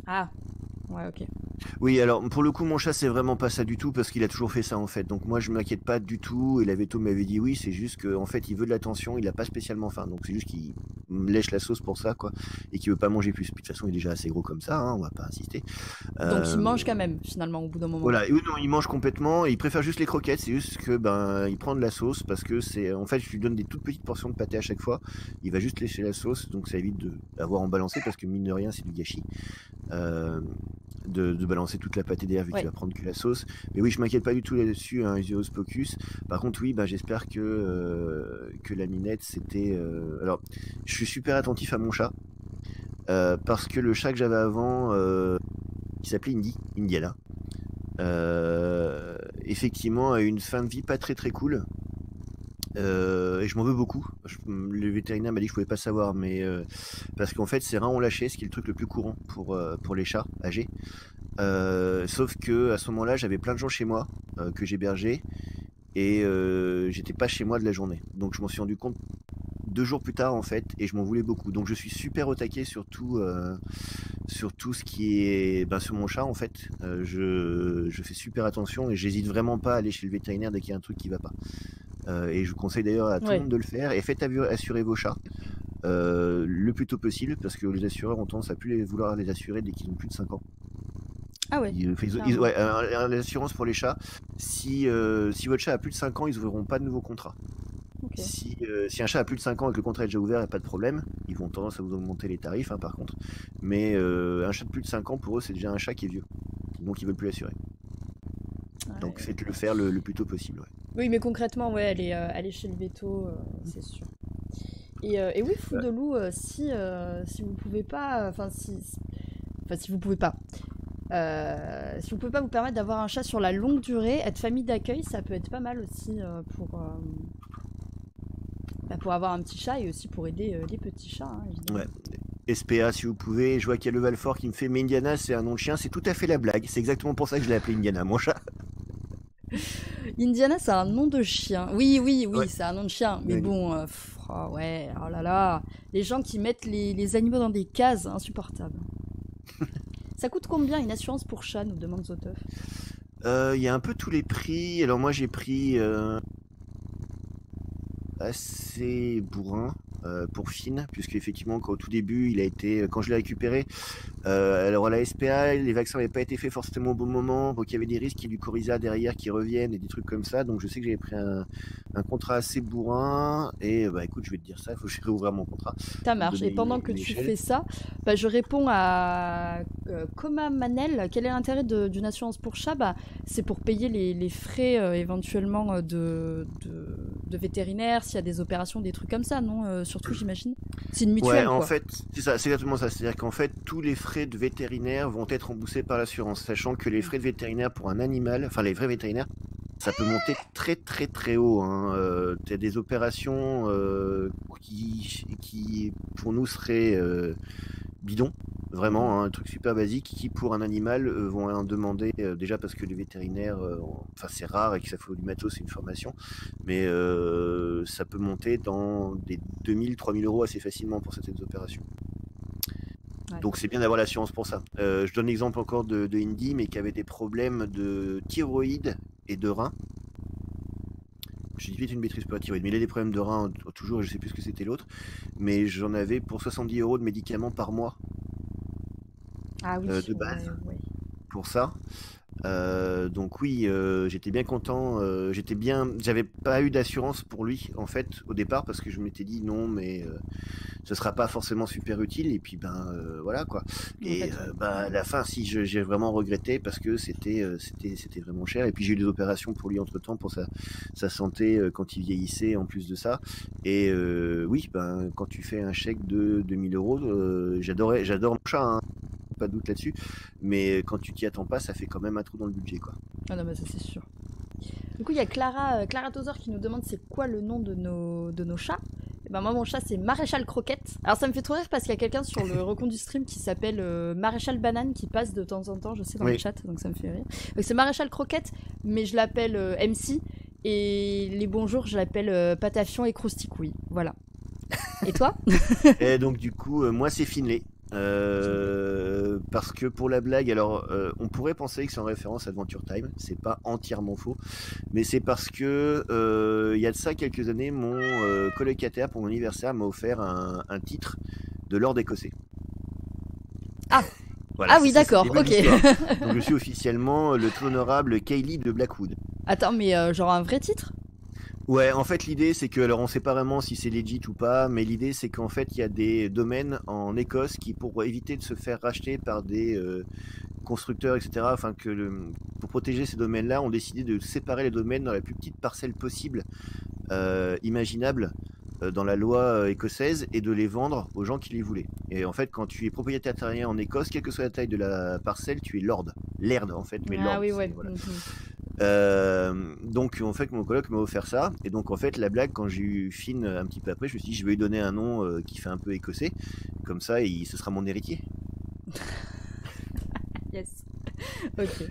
Ah. Ouais, ok. Oui, alors pour le coup, mon chat, c'est vraiment pas ça du tout parce qu'il a toujours fait ça en fait. Donc moi, je m'inquiète pas du tout. Et la veto m'avait dit oui, c'est juste qu'en fait, il veut de l'attention, il a pas spécialement faim. Donc c'est juste qu'il me lèche la sauce pour ça, quoi. Et qu'il veut pas manger plus. Puis de toute façon, il est déjà assez gros comme ça, hein, on va pas insister. Donc il mange quand même, finalement, au bout d'un moment. Voilà, et oui, non, il mange complètement et il préfère juste les croquettes. C'est juste que il prend de la sauce parce que c'est. En fait, je lui donne des toutes petites portions de pâté à chaque fois. Il va juste lécher la sauce, donc ça évite d'avoir en balancé parce que mine de rien, c'est du gâchis. De balancer toute la pâté derrière vu qu'il va prendre que la sauce. Mais oui, je m'inquiète pas du tout là-dessus, hein, Isurus Pocus. Par contre, oui, j'espère que la minette, c'était... Alors, je suis super attentif à mon chat. Parce que le chat que j'avais avant, qui s'appelait Indiana, effectivement, a eu une fin de vie pas très très cool. Et je m'en veux beaucoup. Le vétérinaire m'a dit que je pouvais pas savoir, mais parce qu'en fait c'est reins ont lâché, ce qui est le truc le plus courant pour les chats âgés. Sauf que à ce moment-là, j'avais plein de gens chez moi que j'hébergeais et j'étais pas chez moi de la journée. Donc je m'en suis rendu compte 2 jours plus tard en fait, et je m'en voulais beaucoup. Donc je suis super au taquet sur tout ce qui est sur mon chat en fait. Je fais super attention et j'hésite vraiment pas à aller chez le vétérinaire dès qu'il y a un truc qui va pas. Et je vous conseille d'ailleurs à tout le monde de le faire. Et faites assurer vos chats le plus tôt possible, parce que les assureurs ont tendance à plus vouloir les assurer dès qu'ils ont plus de 5 ans. Ah ouais. L'assurance pour les chats, si votre chat a plus de 5 ans, ils ouvriront pas de nouveau contrat. Okay. Si un chat a plus de 5 ans et que le contrat est déjà ouvert, il n'y a pas de problème. Ils vont tendance à vous augmenter les tarifs, hein, par contre. Mais un chat de plus de 5 ans, pour eux, c'est déjà un chat qui est vieux. Donc ils veulent plus l'assurer. Donc faites-le faire le plus tôt possible. Ouais. Oui, mais concrètement, elle est chez le veto, c'est sûr. Et oui, Fou de Loup, si vous pouvez pas, si vous pouvez pas vous permettre d'avoir un chat sur la longue durée, être famille d'accueil, ça peut être pas mal aussi pour avoir un petit chat et aussi pour aider les petits chats, hein, évidemment. Ouais. SPA si vous pouvez. Je vois qu'il y a le Valfort qui me fait, mais Indiana c'est un nom de chien, c'est tout à fait la blague. C'est exactement pour ça que je l'ai appelé Indiana, mon chat. Indiana, c'est un nom de chien. Oui, c'est un nom de chien. Mais bon, oh là là. Les gens qui mettent les animaux dans des cases, insupportables. Ça coûte combien une assurance pour chat, nous demande Zoteuf? Il y a un peu tous les prix. Alors moi j'ai pris assez bourrin pour Finn, puisque effectivement au tout début il a été, quand je l'ai récupéré, alors à la SPA les vaccins n'avaient pas été faits forcément au bon moment, donc il y avait des risques qu'il y ait du Coryza derrière qui reviennent et des trucs comme ça, donc je sais que j'avais pris un contrat assez bourrin et bah écoute, je vais te dire ça, il faut que je réouvre mon contrat. Ça marche. Et pendant que tu fais ça, bah, je réponds à Coma Manel. Quel est l'intérêt d'une assurance pour chat? Bah, c'est pour payer les frais éventuellement de vétérinaire, s'il y a des opérations, des trucs comme ça, non? Surtout, j'imagine. C'est une mutuelle, Ouais, en quoi. fait, c'est ça, c'est exactement ça. C'est-à-dire qu'en fait, tous les frais de vétérinaire vont être remboursés par l'assurance, sachant que les frais de vétérinaire pour un animal, enfin les vrais vétérinaires, ça peut monter très très très haut. Hein. T'as des opérations qui pour nous seraient bidons, vraiment, hein, un truc super basique, qui pour un animal vont en demander, déjà parce que les vétérinaires, enfin c'est rare et que ça faut du matos, c'est une formation, mais ça peut monter dans des 2000, 3000 euros assez facilement pour certaines opérations. Ouais. Donc c'est bien d'avoir l'assurance pour ça. Je donne l'exemple encore de Indy, mais qui avait des problèmes de thyroïde et de rein. Je dis vite une bêtise pour la thyroïde, mais il a des problèmes de rein toujours, et je sais plus ce que c'était l'autre. Mais j'en avais pour 70 euros de médicaments par mois. Ah oui, De base, ouais. pour ça. Donc oui, j'étais bien content. J'avais pas eu d'assurance pour lui en fait au départ parce que je m'étais dit non, mais ce sera pas forcément super utile. Et puis voilà quoi. Et à la fin, si j'ai vraiment regretté parce que c'était vraiment cher. Et puis j'ai eu des opérations pour lui entre temps pour sa santé quand il vieillissait en plus de ça. Et oui, quand tu fais un chèque de 2000 euros, j'adore mon chat. Hein. Pas de doute là-dessus, mais quand tu t'y attends pas, ça fait quand même un trou dans le budget, quoi. Ah non, mais ça c'est sûr. Du coup, il y a Clara Tozor qui nous demande c'est quoi le nom de nos chats. Et ben moi, mon chat c'est Maréchal Croquette. Alors ça me fait trop rire parce qu'il y a quelqu'un sur le recompte du stream qui s'appelle Maréchal Banane qui passe de temps en temps, je sais, dans le chat, donc ça me fait rire. Donc c'est Maréchal Croquette, mais je l'appelle MC, et les bonjours, je l'appelle Patafion et Crousticouille. Voilà. Et toi? Et donc du coup, moi c'est Finlay. Parce que pour la blague, alors on pourrait penser que c'est en référence à Adventure Time, c'est pas entièrement faux, mais c'est parce que il y a de ça quelques années, mon colocataire pour mon anniversaire m'a offert un titre de Lord écossais. Ah, voilà, ah oui, d'accord, ok. Donc je suis officiellement le très honorable Kaylee de Blackwood. Attends, mais genre un vrai titre? Ouais, en fait l'idée c'est que, alors on sait pas vraiment si c'est legit ou pas, mais l'idée c'est qu'en fait il y a des domaines en Écosse qui, pour éviter de se faire racheter par des constructeurs, etc., enfin pour protéger ces domaines-là, ont décidé de séparer les domaines dans la plus petite parcelle possible, imaginable, dans la loi écossaise, et de les vendre aux gens qui les voulaient. Et en fait quand tu es propriétaire terrien en Écosse, quelle que soit la taille de la parcelle, tu es lord. Laird en fait, mais lord. Ah oui, ouais. Voilà. Donc en fait mon coloc m'a offert ça, et donc en fait la blague, quand j'ai eu Finn un petit peu après, je me suis dit je vais lui donner un nom qui fait un peu écossais, comme ça ce sera mon héritier. Yes. Ok.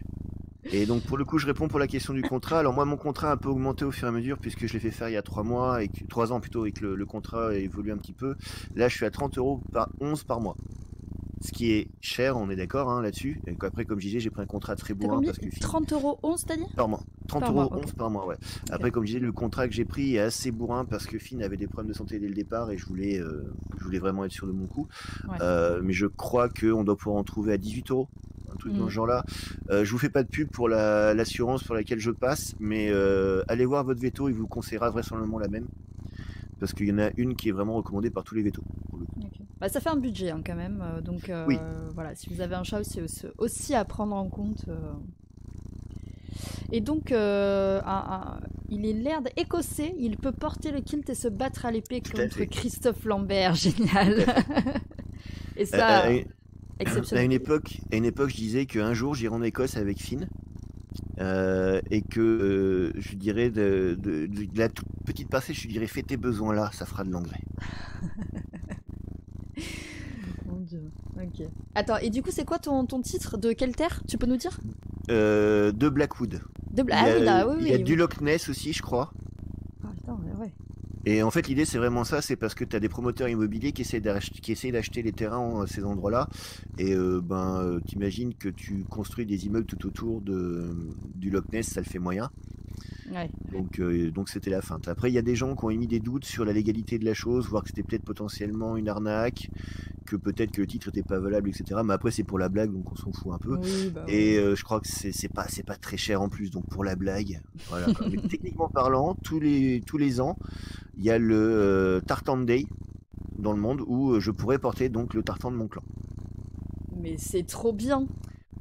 Et donc pour le coup je réponds pour la question du contrat. Alors moi mon contrat a un peu augmenté au fur et à mesure puisque je l'ai fait faire il y a 3 mois, et 3 ans plutôt, et que le contrat a évolué un petit peu. Là je suis à 30 € par 11 par mois. Ce qui est cher, on est d'accord hein, là-dessus. Et après, comme je disais, j'ai pris un contrat très bourrin parce que 30,11 €, t'as dit? par mois. 30,11 € okay. par mois, ouais. Après, comme je disais, le contrat que j'ai pris est assez bourrin parce que Finn avait des problèmes de santé dès le départ et je voulais vraiment être sûr de mon coup. Ouais. Mais je crois qu'on doit pouvoir en trouver à 18 €, un truc dans ce genre-là. Je vous fais pas de pub pour l'assurance pour laquelle je passe, mais allez voir votre veto, il vous conseillera vraisemblablement la même. Parce qu'il y en a une qui est vraiment recommandée par tous les vétos. Okay. Bah, ça fait un budget hein, quand même, donc oui. voilà, si vous avez un chat aussi à prendre en compte. Et donc, il est laird écossais, il peut porter le kilt et se battre à l'épée contre Christophe Lambert, génial. Et ça, exceptionnel. À une époque, je disais qu'un jour j'irai en Écosse avec Finn. Et que je dirais de la toute petite parcelle, je dirais fais tes besoins là, ça fera de l'engrais. Mon Dieu, ok. Attends, et du coup c'est quoi ton titre? De quelle terre? Tu peux nous dire? De Blackwood. Il y a du Loch Ness aussi, je crois. Ah putain, ouais. Et en fait, l'idée, c'est vraiment ça, c'est parce que tu as des promoteurs immobiliers qui essaient d'acheter les terrains à ces endroits-là. Et t'imagines que tu construis des immeubles tout autour du Loch Ness, ça le fait moyen. Ouais. Donc c'était la feinte. Après, il y a des gens qui ont émis des doutes sur la légalité de la chose, voir que c'était peut-être potentiellement une arnaque, que peut-être que le titre n'était pas valable, etc. Mais après, c'est pour la blague, donc on s'en fout un peu. Oui, bah Et oui. je crois que c'est pas très cher en plus, donc pour la blague, voilà, quoi. Mais techniquement parlant, tous les ans, il y a le Tartan Day dans le monde où je pourrais porter donc le tartan de mon clan. Mais c'est trop bien.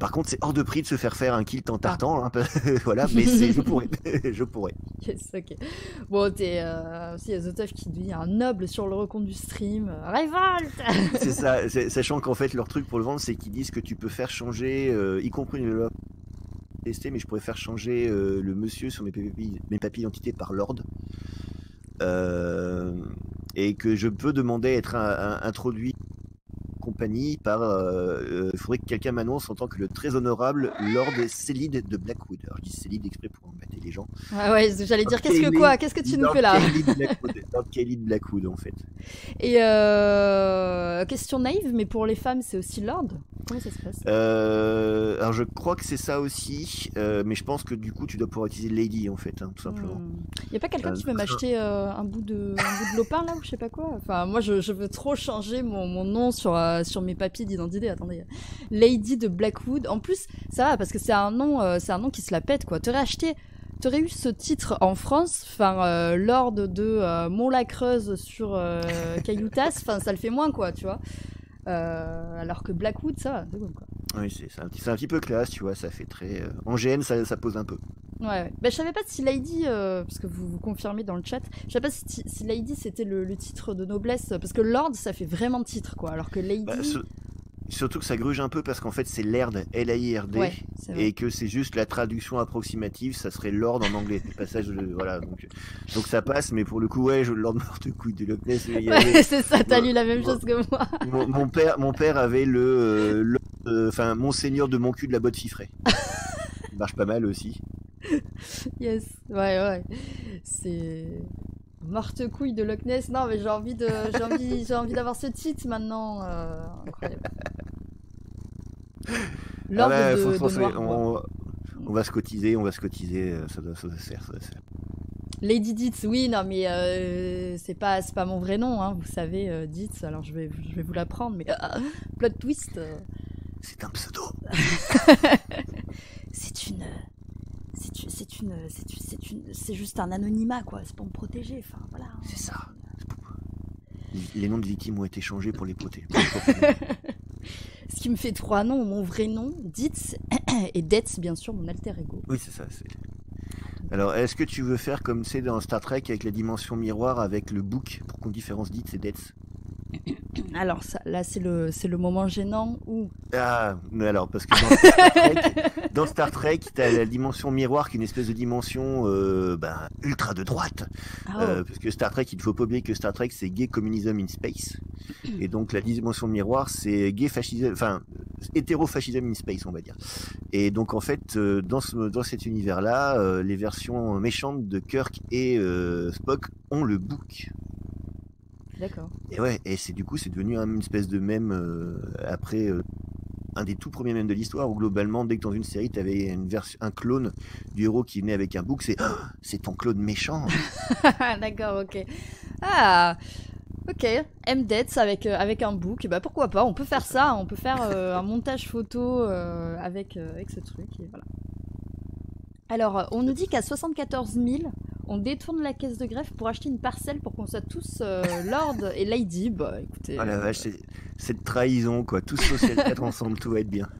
Par contre, c'est hors de prix de se faire un kilt en Ah, tartan, hein, voilà, mais je pourrais, je pourrais. yes, ok. Bon, t'es aussi, il y a Zotov qui dit un noble sur le recompte du stream. Révolte. C'est ça, sachant qu'en fait, leur truc pour le vendre, c'est qu'ils disent que tu peux faire changer, y compris le loi testé, mais je pourrais faire changer le monsieur sur mes papiers d'identité par Lord. Et que je peux demander à être introduit compagnie par. Il faudrait que quelqu'un m'annonce en tant que le très honorable Lord Célide de Blackwood. Alors je dis Célide exprès pour embêter les gens. Ah ouais, j'allais dire qu'est-ce que tu nous fais là? Lord Célide Blackwood en fait. Et question naïve, mais pour les femmes, c'est aussi Lord? Comment ça se passe? Alors je crois que c'est ça aussi, mais je pense que du coup tu dois pouvoir utiliser Lady en fait, hein, tout simplement. Y a pas quelqu'un qui veut m'acheter un bout de lopin là ou je sais pas quoi? Enfin moi je veux trop changer mon nom sur mes papiers d'identité. Attendez, Lady de Blackwood. En plus ça va parce que c'est un nom qui se la pète quoi. T'aurais eu ce titre en France, enfin Lord de Mont-la-Creuse sur Cailloutas, enfin ça le fait moins quoi, tu vois. Alors que Blackwood ça va, c'est cool quoi. Oui, c'est un petit peu classe, tu vois, ça fait très. En GN, ça pose un peu. Ouais. Bah, je savais pas si Lady, parce que vous confirmez dans le chat, je savais pas si Lady c'était le titre de noblesse, parce que Lord ça fait vraiment titre quoi, alors que Lady. Bah, surtout que ça gruge un peu parce qu'en fait c'est Laird, L-A-I-R-D, Ouais, c'est vrai. et que c'est juste la traduction approximative, ça serait Lord en anglais. Le passage voilà, donc ça passe, mais pour le coup, ouais, Lord Mortecouille de Loch Ness. Ouais, c'est ça, t'as lu la même chose que moi. Mon père avait enfin, Monseigneur de mon cul de la botte fifrée. Ça marche pas mal aussi. Yes, ouais. C'est. Morte couille de Loch Ness. Non, mais j'ai envie d'avoir ce titre maintenant. Incroyable. Lord ouais, de Noir. on va se cotiser, ça doit se faire. Lady Dietz, oui, non, mais c'est pas mon vrai nom, hein, vous savez, Dietz, alors je vais vous l'apprendre, mais plot twist. C'est un pseudo. C'est juste un anonymat, quoi, c'est pour me protéger, enfin, voilà. C'est ça. Les noms de victimes ont été changés pour les protéger. Ce qui me fait 3 noms, mon vrai nom, Dietz, et Detz, bien sûr, mon alter ego. Oui, c'est ça. Alors, est-ce que tu veux faire comme c'est dans Star Trek avec la dimension miroir avec le book pour qu'on différencie Dietz et Detz? Alors ça, là c'est le moment gênant où... Ah, mais alors, parce que dans Star Trek, t'as la dimension miroir qui est une espèce de dimension ultra de droite. Parce que Star Trek, il ne faut pas oublier que Star Trek, c'est gay communism in space. Et donc la dimension miroir, c'est gay fascisme, enfin, hétéro-fascisme in space, on va dire. Et donc en fait, dans cet univers-là, les versions méchantes de Kirk et Spock ont le book. D'accord. Et ouais, et c'est devenu une espèce de mème après un des tout premiers mèmes de l'histoire où globalement dès que dans une série t'avais un clone du héros qui venait avec un bouc, c'est ton clone méchant. D'accord, ok. Ah, ok. M-Dets avec un book, bah pourquoi pas, on peut faire ça, on peut faire un montage photo avec ce truc, et voilà. Alors, on nous dit qu'à 74 000, on détourne la caisse de greffe pour acheter une parcelle pour qu'on soit tous Lord et Lady. Bah écoutez. Oh la vache, c'est de trahison quoi. Tous Social 4 ensemble, tout va être bien.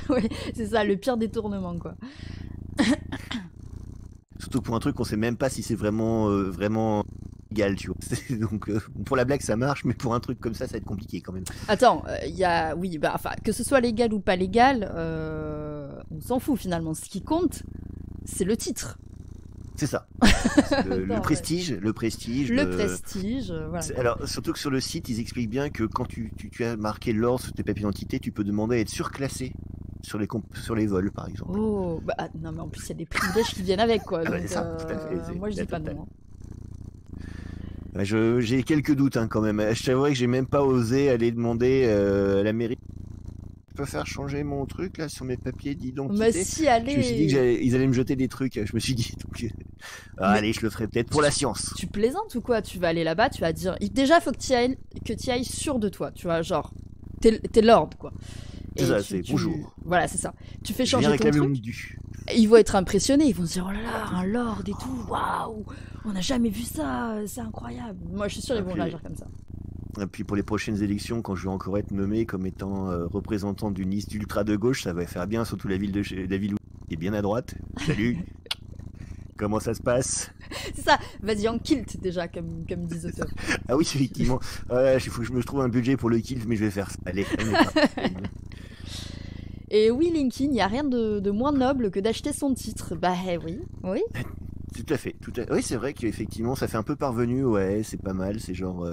Oui, c'est ça, le pire détournement quoi. Surtout pour un truc qu'on sait même pas si c'est vraiment légal, tu vois. Donc pour la blague ça marche, mais pour un truc comme ça va être compliqué quand même. Attends, oui, bah enfin, que ce soit légal ou pas légal, on s'en fout finalement. Ce qui compte, c'est le titre. C'est ça. Le prestige. Le prestige, voilà. Alors, surtout que sur le site, ils expliquent bien que quand tu as marqué l'or sur tes papiers d'identité, tu peux demander à être surclassé sur les vols, par exemple. Oh, bah non, mais en plus, il y a des privilèges qui viennent avec, quoi. Donc, ça, tout à fait, moi, je dis pas non. J'ai quelques doutes quand même. Je t'avoue que j'ai même pas osé aller demander à la mairie. Je peux faire changer mon truc là sur mes papiers d'identité. Mais si, Je me suis dit allez. qu'ils allaient me jeter des trucs. Je me suis dit, donc, allez, je le ferai peut-être pour la science. Tu plaisantes ou quoi? Tu vas aller là-bas, tu vas dire. Déjà, faut que tu ailles sûr de toi, tu vois, genre. T'es lord, quoi. C'est ça, c'est bonjour. Voilà, c'est ça. Tu fais Je viens changer ton réclamer truc. mon dû. Ils vont être impressionnés, ils vont se dire oh là là, un lord et tout, waouh, on n'a jamais vu ça, c'est incroyable. Moi, je suis sûre ils vont réagir comme ça. Et puis pour les prochaines élections, quand je vais encore être nommé comme étant représentant d'une liste ultra de gauche, ça va faire bien, surtout la ville où qui est bien à droite. Salut. Comment ça se passe? C'est ça, vas-y en kilt déjà, comme disent Otto. Ah oui, effectivement. Il faut que je me trouve un budget pour le kilt, mais je vais faire ça. Allez, on est parti. Et oui, Linkin, il n'y a rien de moins noble que d'acheter son titre. Bah oui. Tout à fait. Oui, c'est vrai qu'effectivement, ça fait un peu parvenu, ouais, c'est pas mal, c'est genre...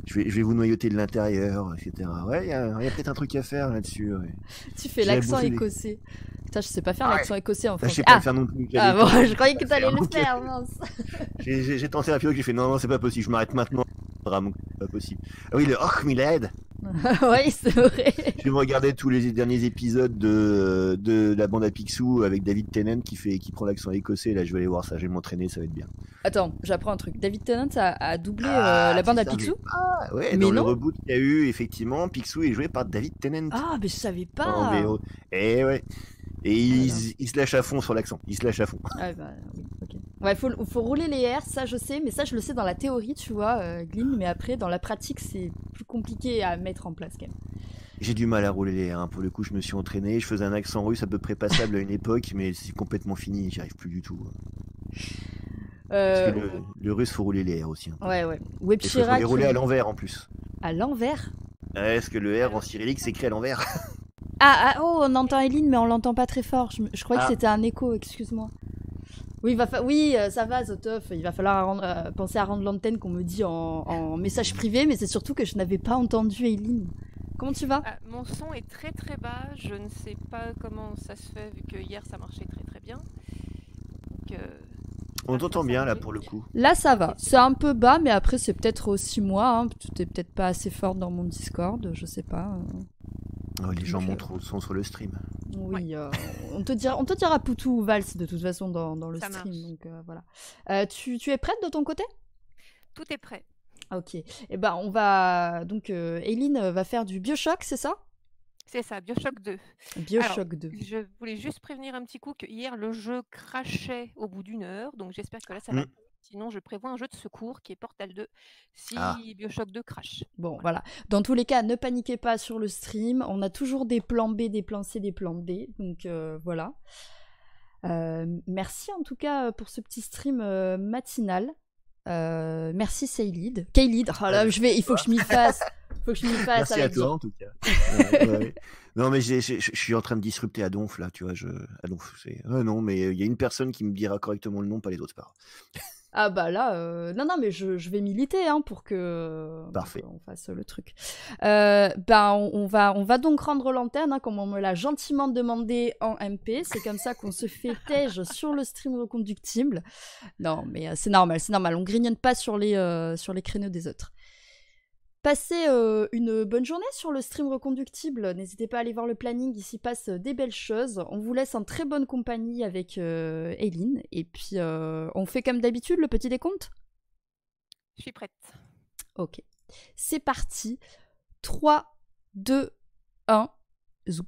Je vais vous noyauter de l'intérieur, etc. Ouais, il y a peut-être un truc à faire là-dessus. Ouais. Tu fais l'accent écossais. Putain, je sais pas faire l'accent écossais en français. Je sais pas le faire non plus. Ah bon, je croyais que t'allais le faire, mince. J'ai tenté un pilote, j'ai fait non, c'est pas possible, je m'arrête maintenant. C'est pas possible. Ah oui, le Och Milad. Oui, c'est vrai. Je vais me regarder tous les derniers épisodes de la bande à Picsou avec David Tennant qui prend l'accent écossais. Là, je vais aller voir ça, je vais m'entraîner, ça va être bien. Attends, j'apprends un truc. David Tennant a doublé la bande à Picsou. Ah ouais, mais dans non. le reboot qu'il y a eu, effectivement, Picsou est joué par David Tennant. Ah, mais je savais pas. En VO. Et ouais. Et il se lâche à fond sur l'accent. Il se lâche à fond. Ah bah oui, ok. Ouais, faut rouler les R, ça je sais, mais ça je le sais dans la théorie, tu vois, Glyn, mais après dans la pratique c'est plus compliqué à mettre en place quand même. J'ai du mal à rouler les R, hein. Pour le coup je me suis entraîné, je faisais un accent russe à peu près passable à une époque, mais c'est complètement fini, j'y arrive plus du tout. Parce que le russe faut rouler les R aussi. Hein. Ouais. Web Chirac. Il faut les rouler à l'envers en plus. À l'envers? Est-ce que le R en cyrillique s'écrit à l'envers? Oh, on entend Eileen, mais on l'entend pas très fort. Je croyais que c'était un écho, excuse-moi. Oui, ça va, Zotov. Il va falloir penser à rendre l'antenne qu'on me dit en message privé, mais c'est surtout que je n'avais pas entendu Eileen. Comment tu vas? Mon son est très très bas. Je ne sais pas comment ça se fait, vu que hier ça marchait très très bien. Donc, on t'entend bien là pour le coup. Là ça va. C'est un peu bas, mais après c'est peut-être aussi moi. Hein. Tu n'es peut-être pas assez forte dans mon Discord, je sais pas. Oh, les gens montrent le son sur le stream. Oui, on te dira Poutou ou Vals de toute façon dans le stream. Marche. Donc voilà. Tu es prête de ton côté? Tout est prêt. Ok. Et ben on va donc Eileen va faire du Bioshock, c'est ça? C'est ça, Bioshock 2. Bioshock 2. Je voulais juste prévenir un petit coup que hier le jeu crashait au bout d'une heure, donc j'espère que là ça va. Sinon, je prévois un jeu de secours qui est Portal 2 si Bioshock 2 crash. Bon, voilà. Dans tous les cas, ne paniquez pas sur le stream. On a toujours des plans B, des plans C, des plans D. Donc voilà. Merci en tout cas pour ce petit stream matinal. Merci Kaylid. Oh là, il faut que je m'y fasse. Merci à toi en tout cas. Ouais. Non mais je suis en train de disrupter Adonf là, tu vois. Adonf, c'est non mais il y a une personne qui me dira correctement le nom, pas les autres, c'est pas grave. Ah bah là, non mais je vais militer hein, pour que on fasse le truc. On va donc rendre l'antenne, hein, comme on me l'a gentiment demandé en MP. C'est comme ça qu'on se fait tège sur le stream reconductible. Non mais c'est normal. On grignote pas sur les créneaux des autres. Passez une bonne journée sur le stream reconductible. N'hésitez pas à aller voir le planning, il s'y passe des belles choses. On vous laisse en très bonne compagnie avec Eileen. Et puis, on fait comme d'habitude le petit décompte? Je suis prête. Ok. C'est parti. 3, 2, 1, zoup.